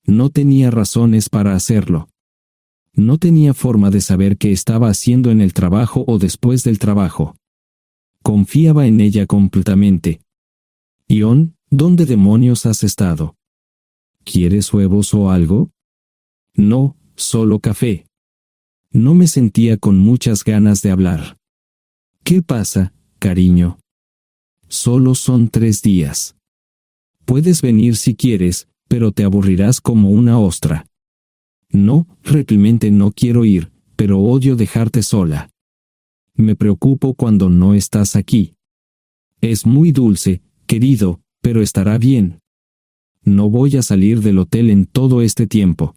No tenía razones para hacerlo. No tenía forma de saber qué estaba haciendo en el trabajo o después del trabajo. Confiaba en ella completamente. Ion, ¿dónde demonios has estado? ¿Quieres huevos o algo? No, solo café. No me sentía con muchas ganas de hablar. ¿Qué pasa, cariño? Solo son 3 días. Puedes venir si quieres, pero te aburrirás como una ostra. No, realmente no quiero ir, pero odio dejarte sola. Me preocupo cuando no estás aquí. Es muy dulce, querido, pero estará bien. No voy a salir del hotel en todo este tiempo.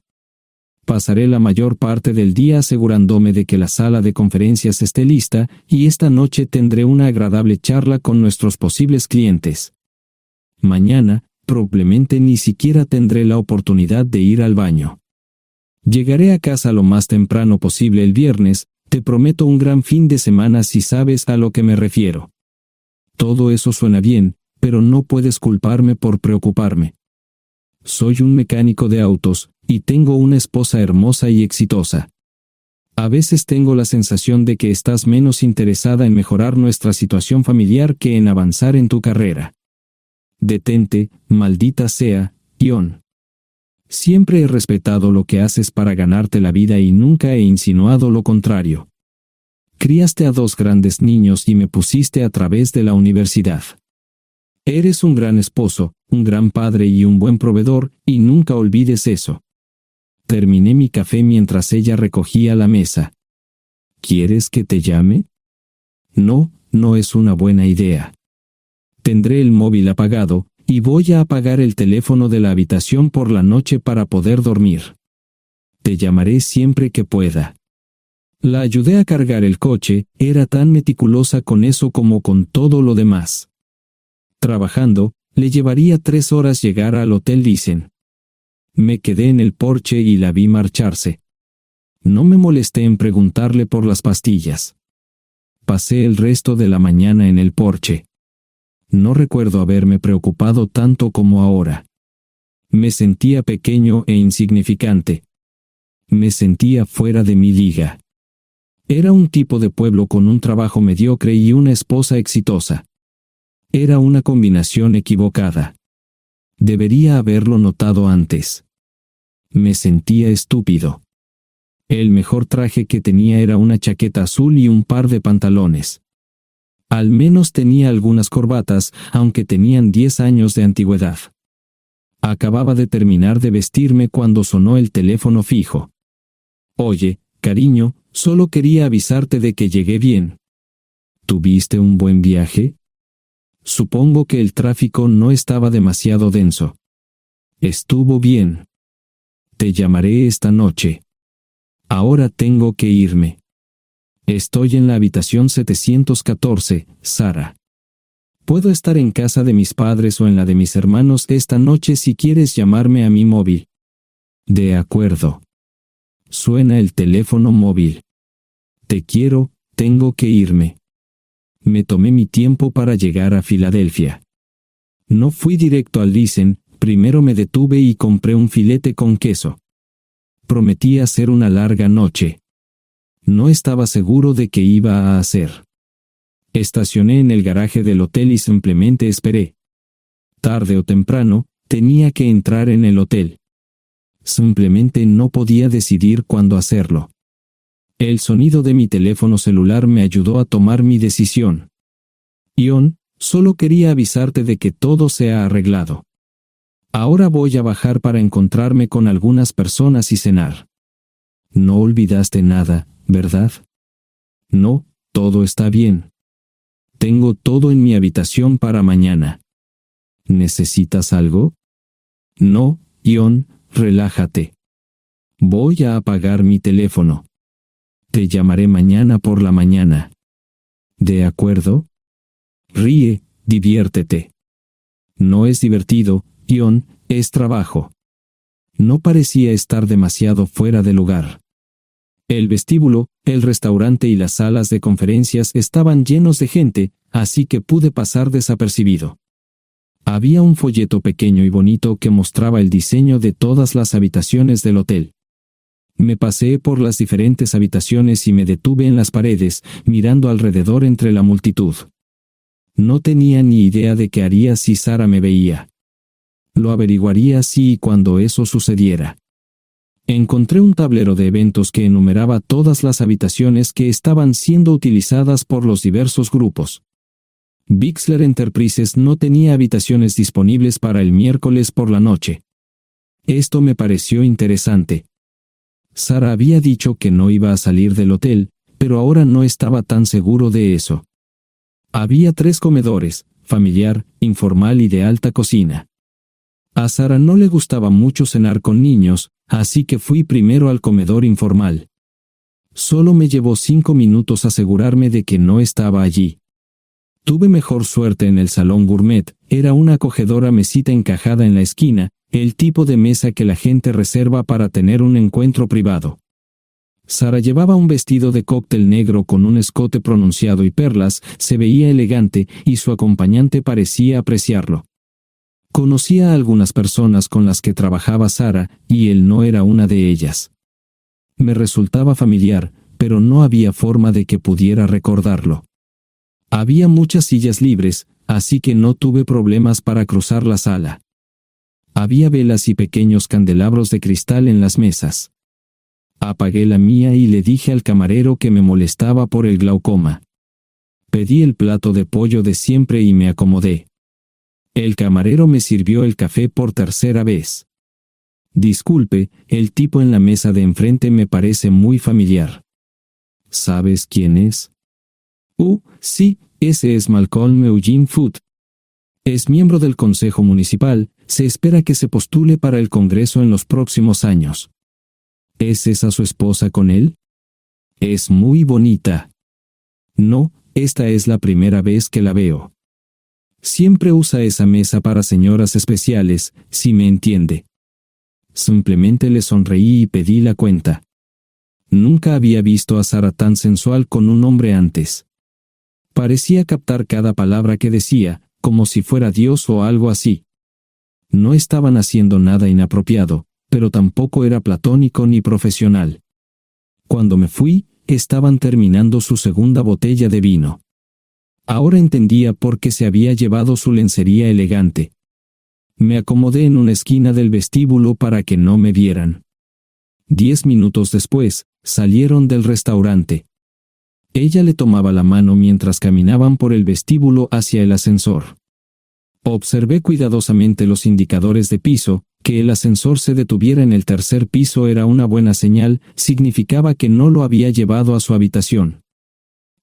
Pasaré la mayor parte del día asegurándome de que la sala de conferencias esté lista, y esta noche tendré una agradable charla con nuestros posibles clientes. Mañana, probablemente ni siquiera tendré la oportunidad de ir al baño. Llegaré a casa lo más temprano posible el viernes. Te prometo un gran fin de semana si sabes a lo que me refiero. Todo eso suena bien, pero no puedes culparme por preocuparme. Soy un mecánico de autos, y tengo una esposa hermosa y exitosa. A veces tengo la sensación de que estás menos interesada en mejorar nuestra situación familiar que en avanzar en tu carrera. Detente, maldita sea, Ion. Siempre he respetado lo que haces para ganarte la vida y nunca he insinuado lo contrario. Criaste a 2 grandes niños y me pusiste a través de la universidad. Eres un gran esposo, un gran padre y un buen proveedor, y nunca olvides eso. Terminé mi café mientras ella recogía la mesa. ¿Quieres que te llame? No, no es una buena idea. Tendré el móvil apagado, y voy a apagar el teléfono de la habitación por la noche para poder dormir. Te llamaré siempre que pueda. La ayudé a cargar el coche, era tan meticulosa con eso como con todo lo demás. Trabajando, le llevaría 3 horas llegar al Hotel Dicen. Me quedé en el porche y la vi marcharse. No me molesté en preguntarle por las pastillas. Pasé el resto de la mañana en el porche. No recuerdo haberme preocupado tanto como ahora. Me sentía pequeño e insignificante. Me sentía fuera de mi liga. Era un tipo de pueblo con un trabajo mediocre y una esposa exitosa. Era una combinación equivocada. Debería haberlo notado antes. Me sentía estúpido. El mejor traje que tenía era una chaqueta azul y un par de pantalones. Al menos tenía algunas corbatas, aunque tenían 10 años de antigüedad. Acababa de terminar de vestirme cuando sonó el teléfono fijo. Oye, cariño, solo quería avisarte de que llegué bien. ¿Tuviste un buen viaje? Supongo que el tráfico no estaba demasiado denso. Estuvo bien. Te llamaré esta noche. Ahora tengo que irme. Estoy en la habitación 714, Sara. Puedo estar en casa de mis padres o en la de mis hermanos esta noche si quieres llamarme a mi móvil. De acuerdo. Suena el teléfono móvil. Te quiero, tengo que irme. Me tomé mi tiempo para llegar a Filadelfia. No fui directo al Lysen, primero me detuve y compré un filete con queso. Prometí hacer una larga noche. No estaba seguro de qué iba a hacer. Estacioné en el garaje del hotel y simplemente esperé. Tarde o temprano, tenía que entrar en el hotel. Simplemente no podía decidir cuándo hacerlo. El sonido de mi teléfono celular me ayudó a tomar mi decisión. Ion, solo quería avisarte de que todo se ha arreglado. Ahora voy a bajar para encontrarme con algunas personas y cenar. No olvidaste nada, ¿verdad? No, todo está bien. Tengo todo en mi habitación para mañana. ¿Necesitas algo? No, Ion, relájate. Voy a apagar mi teléfono. Te llamaré mañana por la mañana. ¿De acuerdo? Ríe, diviértete. No es divertido, Ion, es trabajo. No parecía estar demasiado fuera de lugar. El vestíbulo, el restaurante y las salas de conferencias estaban llenos de gente, así que pude pasar desapercibido. Había un folleto pequeño y bonito que mostraba el diseño de todas las habitaciones del hotel. Me paseé por las diferentes habitaciones y me detuve en las paredes, mirando alrededor entre la multitud. No tenía ni idea de qué haría si Sara me veía. Lo averiguaría si y cuando eso sucediera. Encontré un tablero de eventos que enumeraba todas las habitaciones que estaban siendo utilizadas por los diversos grupos. Bixler Enterprises no tenía habitaciones disponibles para el miércoles por la noche. Esto me pareció interesante. Sara había dicho que no iba a salir del hotel, pero ahora no estaba tan seguro de eso. Había 3 comedores, familiar, informal y de alta cocina. A Sara no le gustaba mucho cenar con niños, así que fui primero al comedor informal. Solo me llevó 5 minutos asegurarme de que no estaba allí. Tuve mejor suerte en el salón gourmet, era una acogedora mesita encajada en la esquina, el tipo de mesa que la gente reserva para tener un encuentro privado. Sara llevaba un vestido de cóctel negro con un escote pronunciado y perlas, se veía elegante y su acompañante parecía apreciarlo. Conocía a algunas personas con las que trabajaba Sara, y él no era una de ellas. Me resultaba familiar, pero no había forma de que pudiera recordarlo. Había muchas sillas libres, así que no tuve problemas para cruzar la sala. Había velas y pequeños candelabros de cristal en las mesas. Apagué la mía y le dije al camarero que me molestaba por el glaucoma. Pedí el plato de pollo de siempre y me acomodé. El camarero me sirvió el café por tercera vez. Disculpe, el tipo en la mesa de enfrente me parece muy familiar. ¿Sabes quién es? Sí, ese es Malcolm Eugene Foote. Es miembro del Consejo Municipal, se espera que se postule para el Congreso en los próximos años. ¿Es esa su esposa con él? Es muy bonita. No, esta es la primera vez que la veo. Siempre usa esa mesa para señoras especiales, si me entiende. Simplemente le sonreí y pedí la cuenta. nunca había visto a Sara tan sensual con un hombre antes. Parecía captar cada palabra que decía, como si fuera Dios o algo así. No estaban haciendo nada inapropiado, pero tampoco era platónico ni profesional. Cuando me fui, estaban terminando su segunda botella de vino. Ahora entendía por qué se había llevado su lencería elegante. Me acomodé en una esquina del vestíbulo para que no me vieran. 10 minutos después, salieron del restaurante. Ella le tomaba la mano mientras caminaban por el vestíbulo hacia el ascensor. Observé cuidadosamente los indicadores de piso. Que el ascensor se detuviera en el tercer piso era una buena señal, significaba que no lo había llevado a su habitación.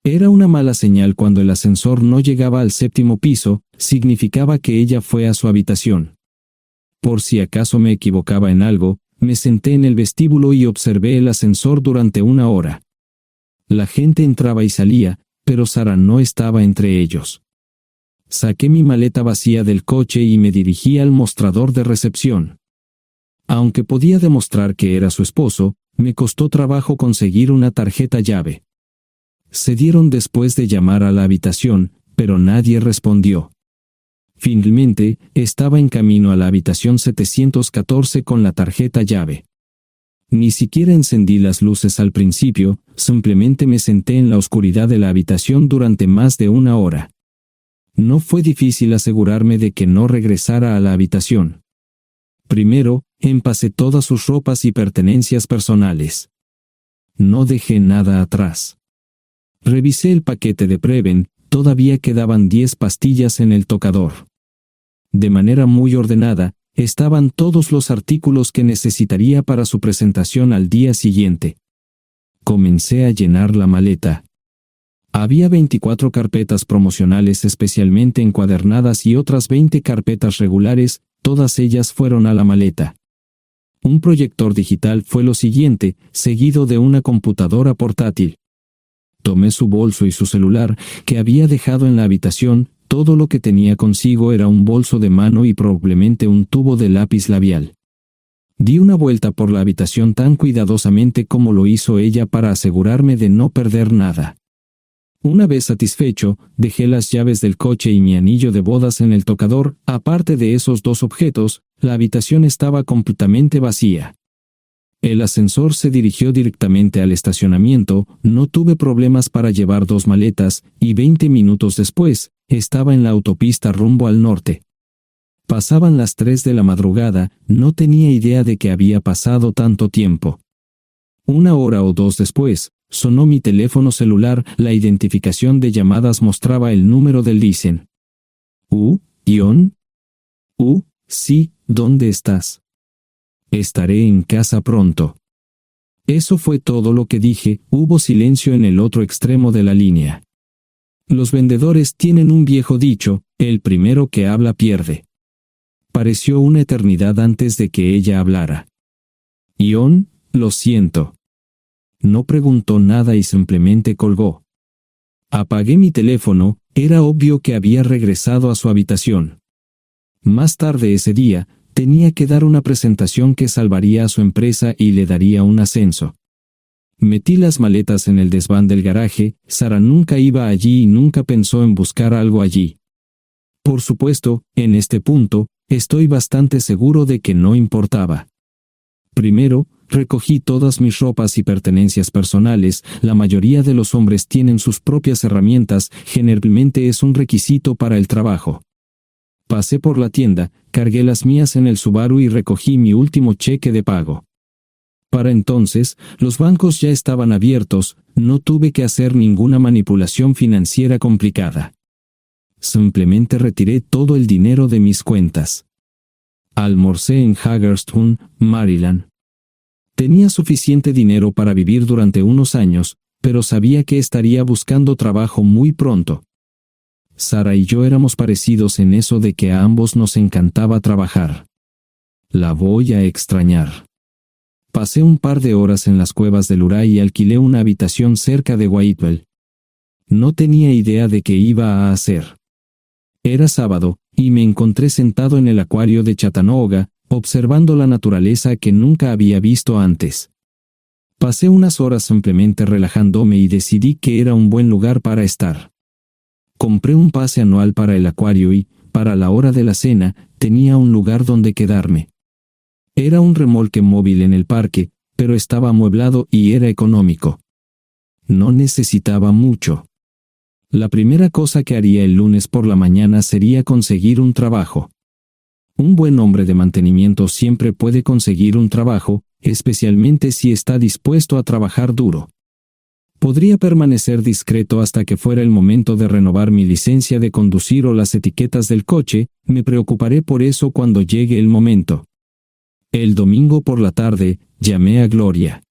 Era una mala señal cuando el ascensor no llegaba al séptimo piso, significaba que ella fue a su habitación. Por si acaso me equivocaba en algo, me senté en el vestíbulo y observé el ascensor durante 1 hora. La gente entraba y salía, pero Sara no estaba entre ellos. Saqué mi maleta vacía del coche y me dirigí al mostrador de recepción. Aunque podía demostrar que era su esposo, me costó trabajo conseguir una tarjeta llave. Se dieron después de llamar a la habitación, pero nadie respondió. Finalmente, estaba en camino a la habitación 714 con la tarjeta llave. Ni siquiera encendí las luces al principio, simplemente me senté en la oscuridad de la habitación durante más de 1 hora. No fue difícil asegurarme de que no regresara a la habitación. Primero, empacé todas sus ropas y pertenencias personales. No dejé nada atrás. Revisé el paquete de Preven, todavía quedaban 10 pastillas en el tocador. De manera muy ordenada, estaban todos los artículos que necesitaría para su presentación al día siguiente. Comencé a llenar la maleta. Había 24 carpetas promocionales especialmente encuadernadas y otras 20 carpetas regulares, todas ellas fueron a la maleta. Un proyector digital fue lo siguiente, seguido de una computadora portátil. Tomé su bolso y su celular, que había dejado en la habitación. Todo lo que tenía consigo era un bolso de mano y probablemente un tubo de lápiz labial. Di una vuelta por la habitación tan cuidadosamente como lo hizo ella para asegurarme de no perder nada. Una vez satisfecho, dejé las llaves del coche y mi anillo de bodas en el tocador. Aparte de esos 2 objetos, la habitación estaba completamente vacía. El ascensor se dirigió directamente al estacionamiento, no tuve problemas para llevar 2 maletas, y 20 minutos después, estaba en la autopista rumbo al norte. Pasaban las 3 de la madrugada, no tenía idea de que había pasado tanto tiempo. 1 hora o 2 después, sonó mi teléfono celular, la identificación de llamadas mostraba el número del Listen. ¿Ion? Sí, ¿dónde estás? Estaré en casa pronto. Eso fue todo lo que dije. Hubo silencio en el otro extremo de la línea. Los vendedores tienen un viejo dicho, el primero que habla pierde. Pareció una eternidad antes de que ella hablara. Ion, lo siento. No preguntó nada y simplemente colgó. Apagué mi teléfono, era obvio que había regresado a su habitación. Más tarde ese día, tenía que dar una presentación que salvaría a su empresa y le daría un ascenso. Metí las maletas en el desván del garaje. Sara nunca iba allí y nunca pensó en buscar algo allí. Por supuesto, en este punto, estoy bastante seguro de que no importaba. Primero, recogí todas mis ropas y pertenencias personales. La mayoría de los hombres tienen sus propias herramientas, generalmente es un requisito para el trabajo. Pasé por la tienda, cargué las mías en el Subaru y recogí mi último cheque de pago. Para entonces, los bancos ya estaban abiertos, no tuve que hacer ninguna manipulación financiera complicada. Simplemente retiré todo el dinero de mis cuentas. Almorcé en Hagerstown, Maryland. Tenía suficiente dinero para vivir durante unos años, pero sabía que estaría buscando trabajo muy pronto. Sara y yo éramos parecidos en eso de que a ambos nos encantaba trabajar. La voy a extrañar. Pasé un par de horas en las cuevas del Uray y alquilé una habitación cerca de Whitewell. No tenía idea de qué iba a hacer. Era sábado, y me encontré sentado en el acuario de Chattanooga, observando la naturaleza que nunca había visto antes. Pasé unas horas simplemente relajándome y decidí que era un buen lugar para estar. Compré un pase anual para el acuario y, para la hora de la cena, tenía un lugar donde quedarme. Era un remolque móvil en el parque, pero estaba amueblado y era económico. No necesitaba mucho. La primera cosa que haría el lunes por la mañana sería conseguir un trabajo. Un buen hombre de mantenimiento siempre puede conseguir un trabajo, especialmente si está dispuesto a trabajar duro. Podría permanecer discreto hasta que fuera el momento de renovar mi licencia de conducir o las etiquetas del coche, me preocuparé por eso cuando llegue el momento. El domingo por la tarde, llamé a Gloria.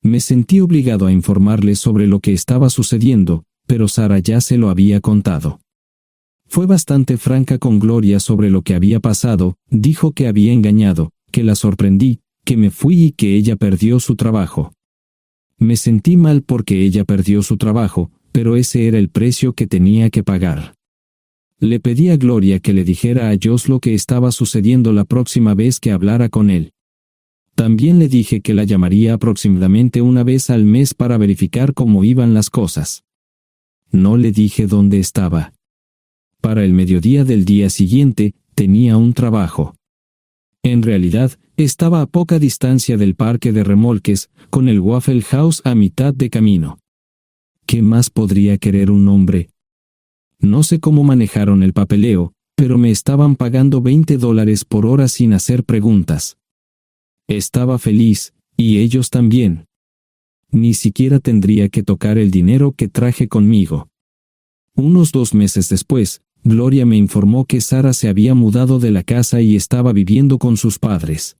Me sentí obligado a informarle sobre lo que estaba sucediendo, pero Sara ya se lo había contado. Fue bastante franca con Gloria sobre lo que había pasado, dijo que había engañado, que la sorprendí, que me fui y que ella perdió su trabajo. Me sentí mal porque ella perdió su trabajo, pero ese era el precio que tenía que pagar. Le pedí a Gloria que le dijera a Josh lo que estaba sucediendo la próxima vez que hablara con él. También le dije que la llamaría aproximadamente una vez al mes para verificar cómo iban las cosas. No le dije dónde estaba. Para el mediodía del día siguiente, tenía un trabajo. En realidad, estaba a poca distancia del parque de remolques, con el Waffle House a mitad de camino. ¿Qué más podría querer un hombre? No sé cómo manejaron el papeleo, pero me estaban pagando $20 por hora sin hacer preguntas. Estaba feliz, y ellos también. Ni siquiera tendría que tocar el dinero que traje conmigo. Unos 2 meses después, Gloria me informó que Sara se había mudado de la casa y estaba viviendo con sus padres.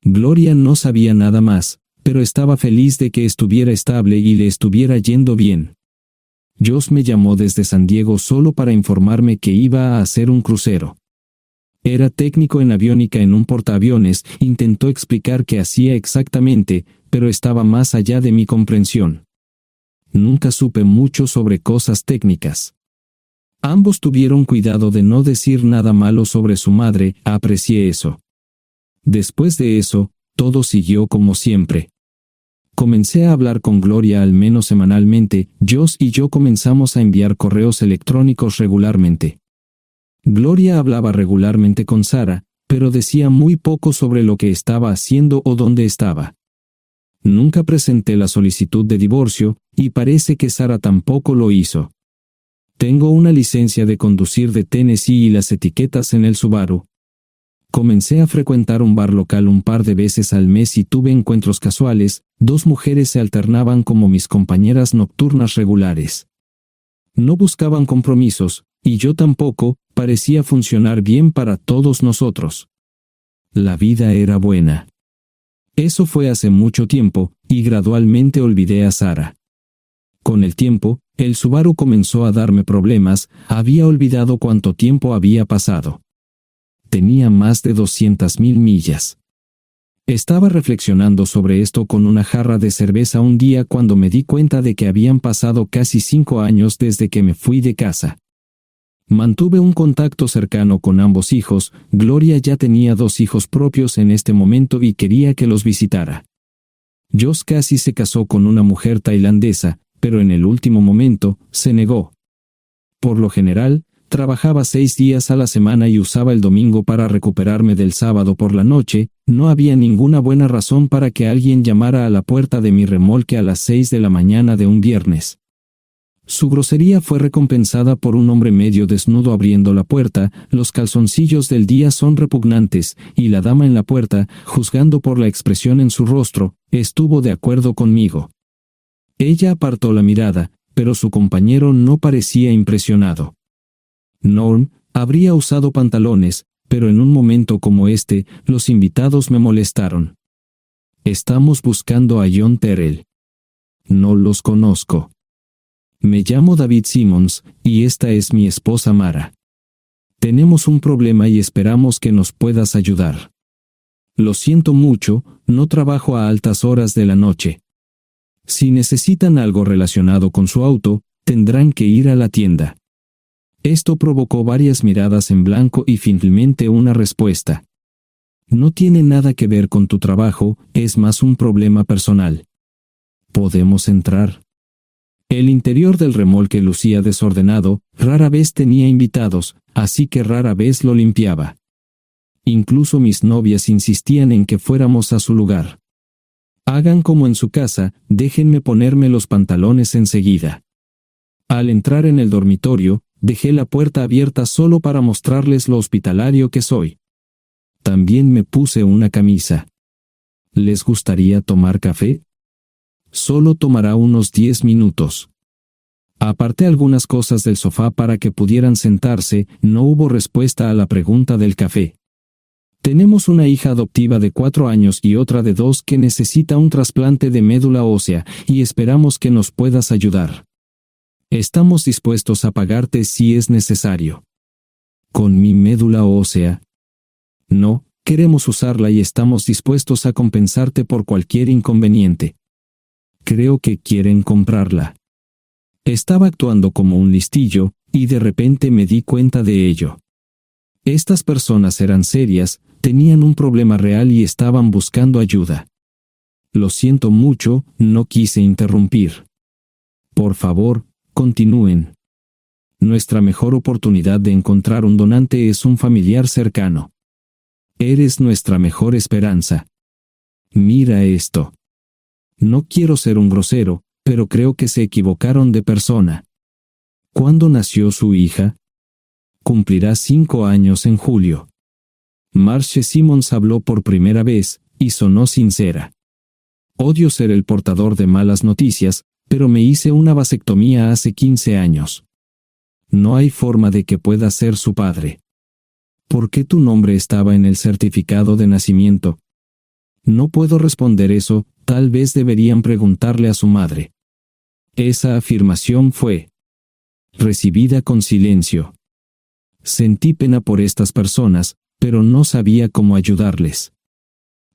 Gloria no sabía nada más, pero estaba feliz de que estuviera estable y le estuviera yendo bien. Josh me llamó desde San Diego solo para informarme que iba a hacer un crucero. Era técnico en aviónica en un portaaviones, intentó explicar qué hacía exactamente, pero estaba más allá de mi comprensión. Nunca supe mucho sobre cosas técnicas. Ambos tuvieron cuidado de no decir nada malo sobre su madre, aprecié eso. Después de eso, todo siguió como siempre. Comencé a hablar con Gloria al menos semanalmente, Josh y yo comenzamos a enviar correos electrónicos regularmente. Gloria hablaba regularmente con Sara, pero decía muy poco sobre lo que estaba haciendo o dónde estaba. Nunca presenté la solicitud de divorcio, y parece que Sara tampoco lo hizo. Tengo una licencia de conducir de Tennessee y las etiquetas en el Subaru. Comencé a frecuentar un bar local un par de veces al mes y tuve encuentros casuales, 2 mujeres se alternaban como mis compañeras nocturnas regulares. No buscaban compromisos, y yo tampoco, parecía funcionar bien para todos nosotros. La vida era buena. Eso fue hace mucho tiempo, y gradualmente olvidé a Sara. Con el tiempo, el Subaru comenzó a darme problemas, había olvidado cuánto tiempo había pasado. Tenía más de 200,000 millas. Estaba reflexionando sobre esto con una jarra de cerveza un día cuando me di cuenta de que habían pasado casi 5 años desde que me fui de casa. Mantuve un contacto cercano con ambos hijos, Gloria ya tenía 2 hijos propios en este momento y quería que los visitara. Josh casi se casó con una mujer tailandesa, pero en el último momento, se negó. Por lo general, trabajaba 6 días a la semana y usaba el domingo para recuperarme del sábado por la noche, no había ninguna buena razón para que alguien llamara a la puerta de mi remolque a las 6 de la mañana de un viernes. Su grosería fue recompensada por un hombre medio desnudo abriendo la puerta, los calzoncillos del día son repugnantes, y la dama en la puerta, juzgando por la expresión en su rostro, estuvo de acuerdo conmigo. Ella apartó la mirada, pero su compañero no parecía impresionado. Norm habría usado pantalones, pero en un momento como este, los invitados me molestaron. Estamos buscando a John Terrell. No los conozco. Me llamo David Simmons, y esta es mi esposa Mara. Tenemos un problema y esperamos que nos puedas ayudar. Lo siento mucho, no trabajo a altas horas de la noche. Si necesitan algo relacionado con su auto, tendrán que ir a la tienda. Esto provocó varias miradas en blanco y finalmente una respuesta. No tiene nada que ver con tu trabajo, es más un problema personal. ¿Podemos entrar? El interior del remolque lucía desordenado, rara vez tenía invitados, así que rara vez lo limpiaba. Incluso mis novias insistían en que fuéramos a su lugar. Hagan como en su casa, déjenme ponerme los pantalones enseguida. Al entrar en el dormitorio, dejé la puerta abierta solo para mostrarles lo hospitalario que soy. También me puse una camisa. ¿Les gustaría tomar café? Solo tomará unos 10 minutos. Aparté algunas cosas del sofá para que pudieran sentarse, no hubo respuesta a la pregunta del café. Tenemos una hija adoptiva de 4 años y otra de 2 que necesita un trasplante de médula ósea, y esperamos que nos puedas ayudar. Estamos dispuestos a pagarte si es necesario. ¿Con mi médula ósea? No, queremos usarla y estamos dispuestos a compensarte por cualquier inconveniente. Creo que quieren comprarla. Estaba actuando como un listillo, y de repente me di cuenta de ello. Estas personas eran serias, tenían un problema real y estaban buscando ayuda. Lo siento mucho, no quise interrumpir. Por favor, continúen. Nuestra mejor oportunidad de encontrar un donante es un familiar cercano. Eres nuestra mejor esperanza. Mira esto. No quiero ser un grosero, pero creo que se equivocaron de persona. ¿Cuándo nació su hija? Cumplirá 5 años en julio. Marche Simons habló por primera vez, y sonó sincera. Odio ser el portador de malas noticias, pero me hice una vasectomía hace 15 años. No hay forma de que pueda ser su padre. ¿Por qué tu nombre estaba en el certificado de nacimiento? No puedo responder eso, tal vez deberían preguntarle a su madre. Esa afirmación fue recibida con silencio. Sentí pena por estas personas, pero no sabía cómo ayudarles.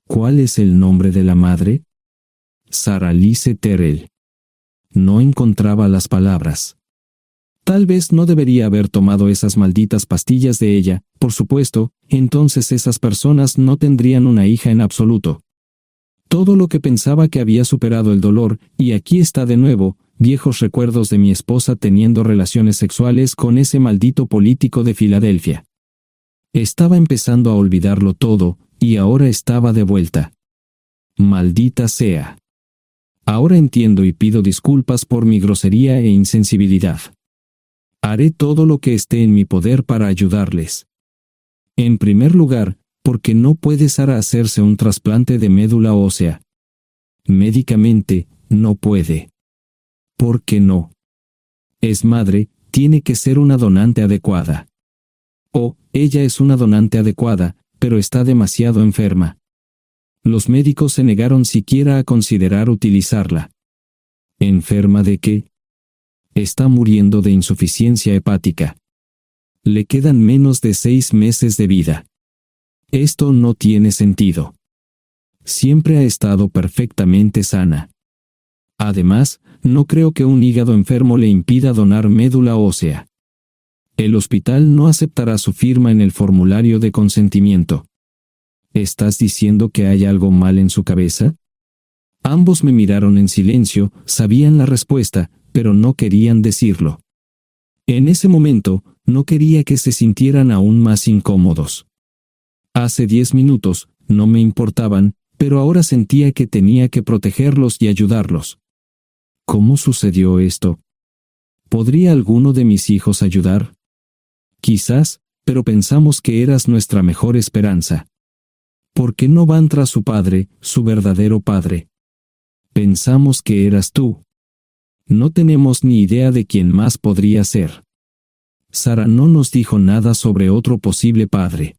¿Cuál es el nombre de la madre? Sarah Lise Terrell. No encontraba las palabras. Tal vez no debería haber tomado esas malditas pastillas de ella, por supuesto, entonces esas personas no tendrían una hija en absoluto. Todo lo que pensaba que había superado el dolor, y aquí está de nuevo, viejos recuerdos de mi esposa teniendo relaciones sexuales con ese maldito político de Filadelfia. Estaba empezando a olvidarlo todo, y ahora estaba de vuelta. Maldita sea. Ahora entiendo y pido disculpas por mi grosería e insensibilidad. Haré todo lo que esté en mi poder para ayudarles. En primer lugar, porque no puede Sara hacerse un trasplante de médula ósea. Médicamente, no puede. ¿Por qué no? Es madre, tiene que ser una donante adecuada. Ella es una donante adecuada, pero está demasiado enferma. Los médicos se negaron siquiera a considerar utilizarla. ¿Enferma de qué? Está muriendo de insuficiencia hepática. Le quedan menos de 6 meses de vida. Esto no tiene sentido. Siempre ha estado perfectamente sana. Además, no creo que un hígado enfermo le impida donar médula ósea. El hospital no aceptará su firma en el formulario de consentimiento. ¿Estás diciendo que hay algo mal en su cabeza? Ambos me miraron en silencio, sabían la respuesta, pero no querían decirlo. En ese momento, no quería que se sintieran aún más incómodos. Hace 10 minutos, no me importaban, pero ahora sentía que tenía que protegerlos y ayudarlos. ¿Cómo sucedió esto? ¿Podría alguno de mis hijos ayudar? Quizás, pero pensamos que eras nuestra mejor esperanza. ¿Por qué no van tras su padre, su verdadero padre? Pensamos que eras tú. No tenemos ni idea de quién más podría ser. Sara no nos dijo nada sobre otro posible padre.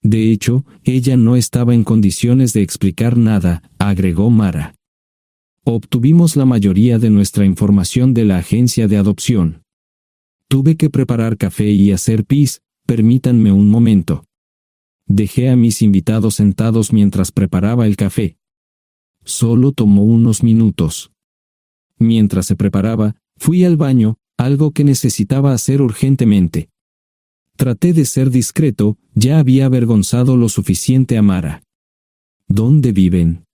De hecho, ella no estaba en condiciones de explicar nada, agregó Mara. Obtuvimos la mayoría de nuestra información de la agencia de adopción. Tuve que preparar café y hacer pis, permítanme un momento. Dejé a mis invitados sentados mientras preparaba el café. Solo tomó unos minutos. Mientras se preparaba, fui al baño, algo que necesitaba hacer urgentemente. Traté de ser discreto, ya había avergonzado lo suficiente a Mara. ¿Dónde viven?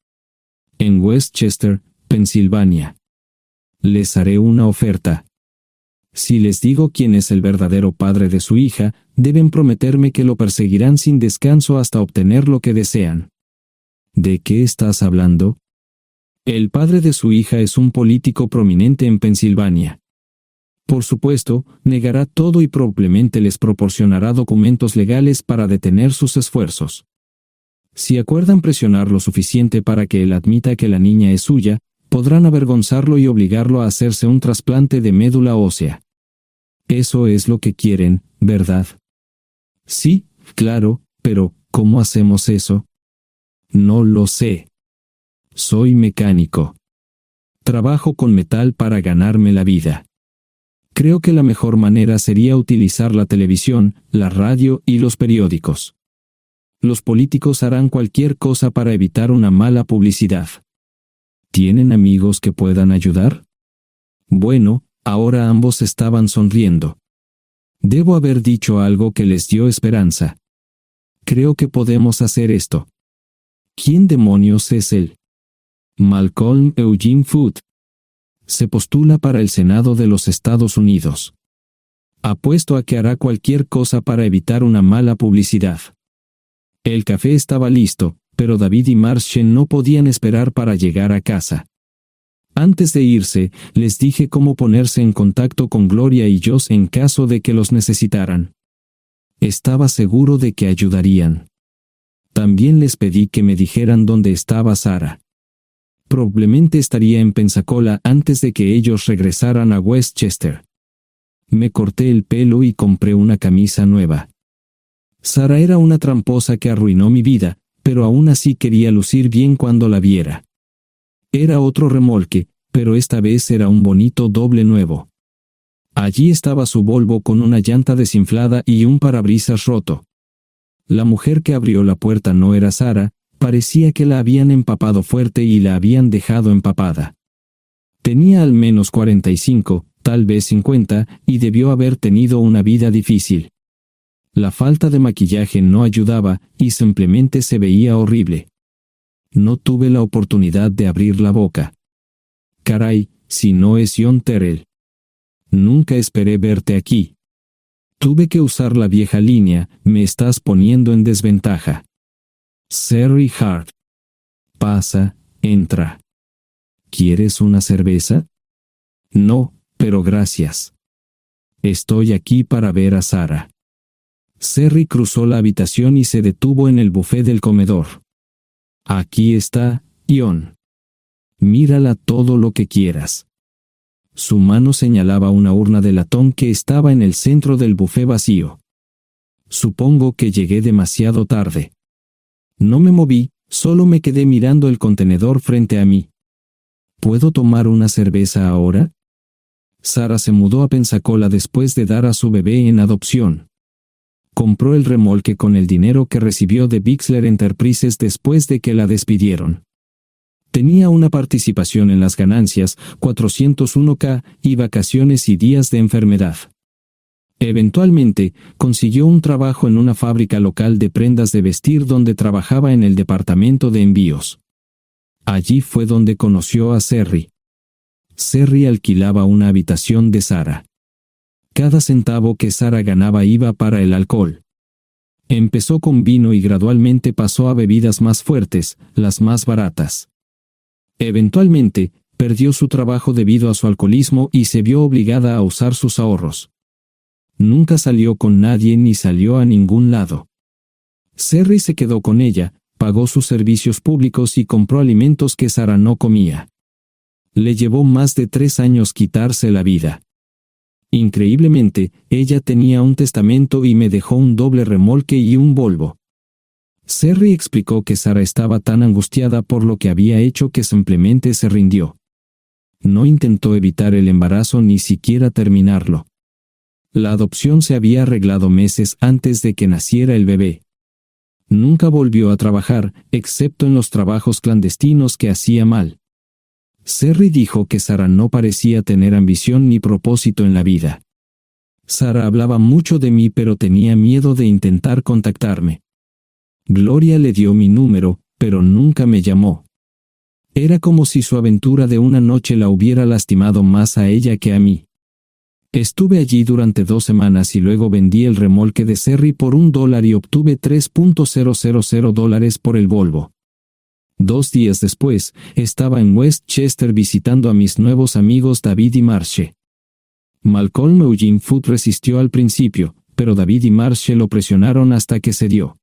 En Westchester, Pensilvania. Les haré una oferta. Si les digo quién es el verdadero padre de su hija, deben prometerme que lo perseguirán sin descanso hasta obtener lo que desean. ¿De qué estás hablando? El padre de su hija es un político prominente en Pensilvania. Por supuesto, negará todo y probablemente les proporcionará documentos legales para detener sus esfuerzos. Si acuerdan presionar lo suficiente para que él admita que la niña es suya, podrán avergonzarlo y obligarlo a hacerse un trasplante de médula ósea. Eso es lo que quieren, ¿verdad? Sí, claro, pero ¿cómo hacemos eso? No lo sé. Soy mecánico. Trabajo con metal para ganarme la vida. Creo que la mejor manera sería utilizar la televisión, la radio y los periódicos. Los políticos harán cualquier cosa para evitar una mala publicidad. ¿Tienen amigos que puedan ayudar? Bueno, ahora ambos estaban sonriendo. Debo haber dicho algo que les dio esperanza. Creo que podemos hacer esto. ¿Quién demonios es él? Malcolm Eugene Foote. Se postula para el Senado de los Estados Unidos. Apuesto a que hará cualquier cosa para evitar una mala publicidad. El café estaba listo, pero David y Marchen no podían esperar para llegar a casa. Antes de irse, les dije cómo ponerse en contacto con Gloria y Joss en caso de que los necesitaran. Estaba seguro de que ayudarían. También les pedí que me dijeran dónde estaba Sara. Probablemente estaría en Pensacola antes de que ellos regresaran a Westchester. Me corté el pelo y compré una camisa nueva. Sara era una tramposa que arruinó mi vida, pero aún así quería lucir bien cuando la viera. Era otro remolque, pero esta vez era un bonito doble nuevo. Allí estaba su Volvo con una llanta desinflada y un parabrisas roto. La mujer que abrió la puerta no era Sara, parecía que la habían empapado fuerte y la habían dejado empapada. Tenía al menos 45, tal vez 50, y debió haber tenido una vida difícil. La falta de maquillaje no ayudaba y simplemente se veía horrible. No tuve la oportunidad de abrir la boca. Caray, si no es John Terrell. Nunca esperé verte aquí. Tuve que usar la vieja línea, me estás poniendo en desventaja. Sherry Hart. Pasa, entra. ¿Quieres una cerveza? No, pero gracias. Estoy aquí para ver a Sara. Sherry cruzó la habitación y se detuvo en el buffet del comedor. Aquí está, John. Mírala todo lo que quieras. Su mano señalaba una urna de latón que estaba en el centro del buffet vacío. Supongo que llegué demasiado tarde. No me moví, solo me quedé mirando el contenedor frente a mí. ¿Puedo tomar una cerveza ahora? Sara se mudó a Pensacola después de dar a su bebé en adopción. Compró el remolque con el dinero que recibió de Bixler Enterprises después de que la despidieron. Tenía una participación en las ganancias, 401k, y vacaciones y días de enfermedad. Eventualmente, consiguió un trabajo en una fábrica local de prendas de vestir donde trabajaba en el departamento de envíos. Allí fue donde conoció a Sherry. Sherry alquilaba una habitación de Sara. Cada centavo que Sara ganaba iba para el alcohol. Empezó con vino y gradualmente pasó a bebidas más fuertes, las más baratas. Eventualmente, perdió su trabajo debido a su alcoholismo y se vio obligada a usar sus ahorros. Nunca salió con nadie ni salió a ningún lado. Sherry se quedó con ella, pagó sus servicios públicos y compró alimentos que Sara no comía. Le llevó más de 3 años quitarse la vida. Increíblemente, ella tenía un testamento y me dejó un doble remolque y un Volvo. Sherry explicó que Sara estaba tan angustiada por lo que había hecho que simplemente se rindió. No intentó evitar el embarazo ni siquiera terminarlo. La adopción se había arreglado meses antes de que naciera el bebé. Nunca volvió a trabajar, excepto en los trabajos clandestinos que hacía mal. Sherry dijo que Sara no parecía tener ambición ni propósito en la vida. Sara hablaba mucho de mí, pero tenía miedo de intentar contactarme. Gloria le dio mi número, pero nunca me llamó. Era como si su aventura de una noche la hubiera lastimado más a ella que a mí. Estuve allí durante 2 semanas y luego vendí el remolque de Cerry por $1 y obtuve $3,000 por el Volvo. 2 días después, estaba en Westchester visitando a mis nuevos amigos David y Marche. Malcolm Eugene Foote resistió al principio, pero David y Marche lo presionaron hasta que cedió.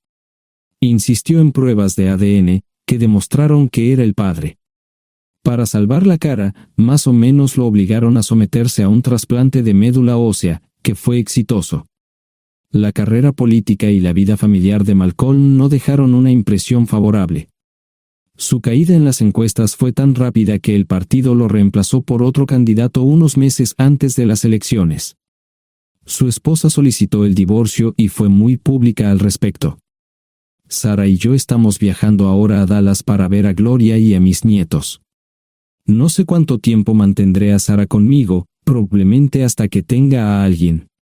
Insistió en pruebas de ADN, que demostraron que era el padre. Para salvar la cara, más o menos lo obligaron a someterse a un trasplante de médula ósea, que fue exitoso. La carrera política y la vida familiar de Malcolm no dejaron una impresión favorable. Su caída en las encuestas fue tan rápida que el partido lo reemplazó por otro candidato unos meses antes de las elecciones. Su esposa solicitó el divorcio y fue muy pública al respecto. Sara y yo estamos viajando ahora a Dallas para ver a Gloria y a mis nietos. No sé cuánto tiempo mantendré a Sara conmigo, probablemente hasta que tenga a alguien.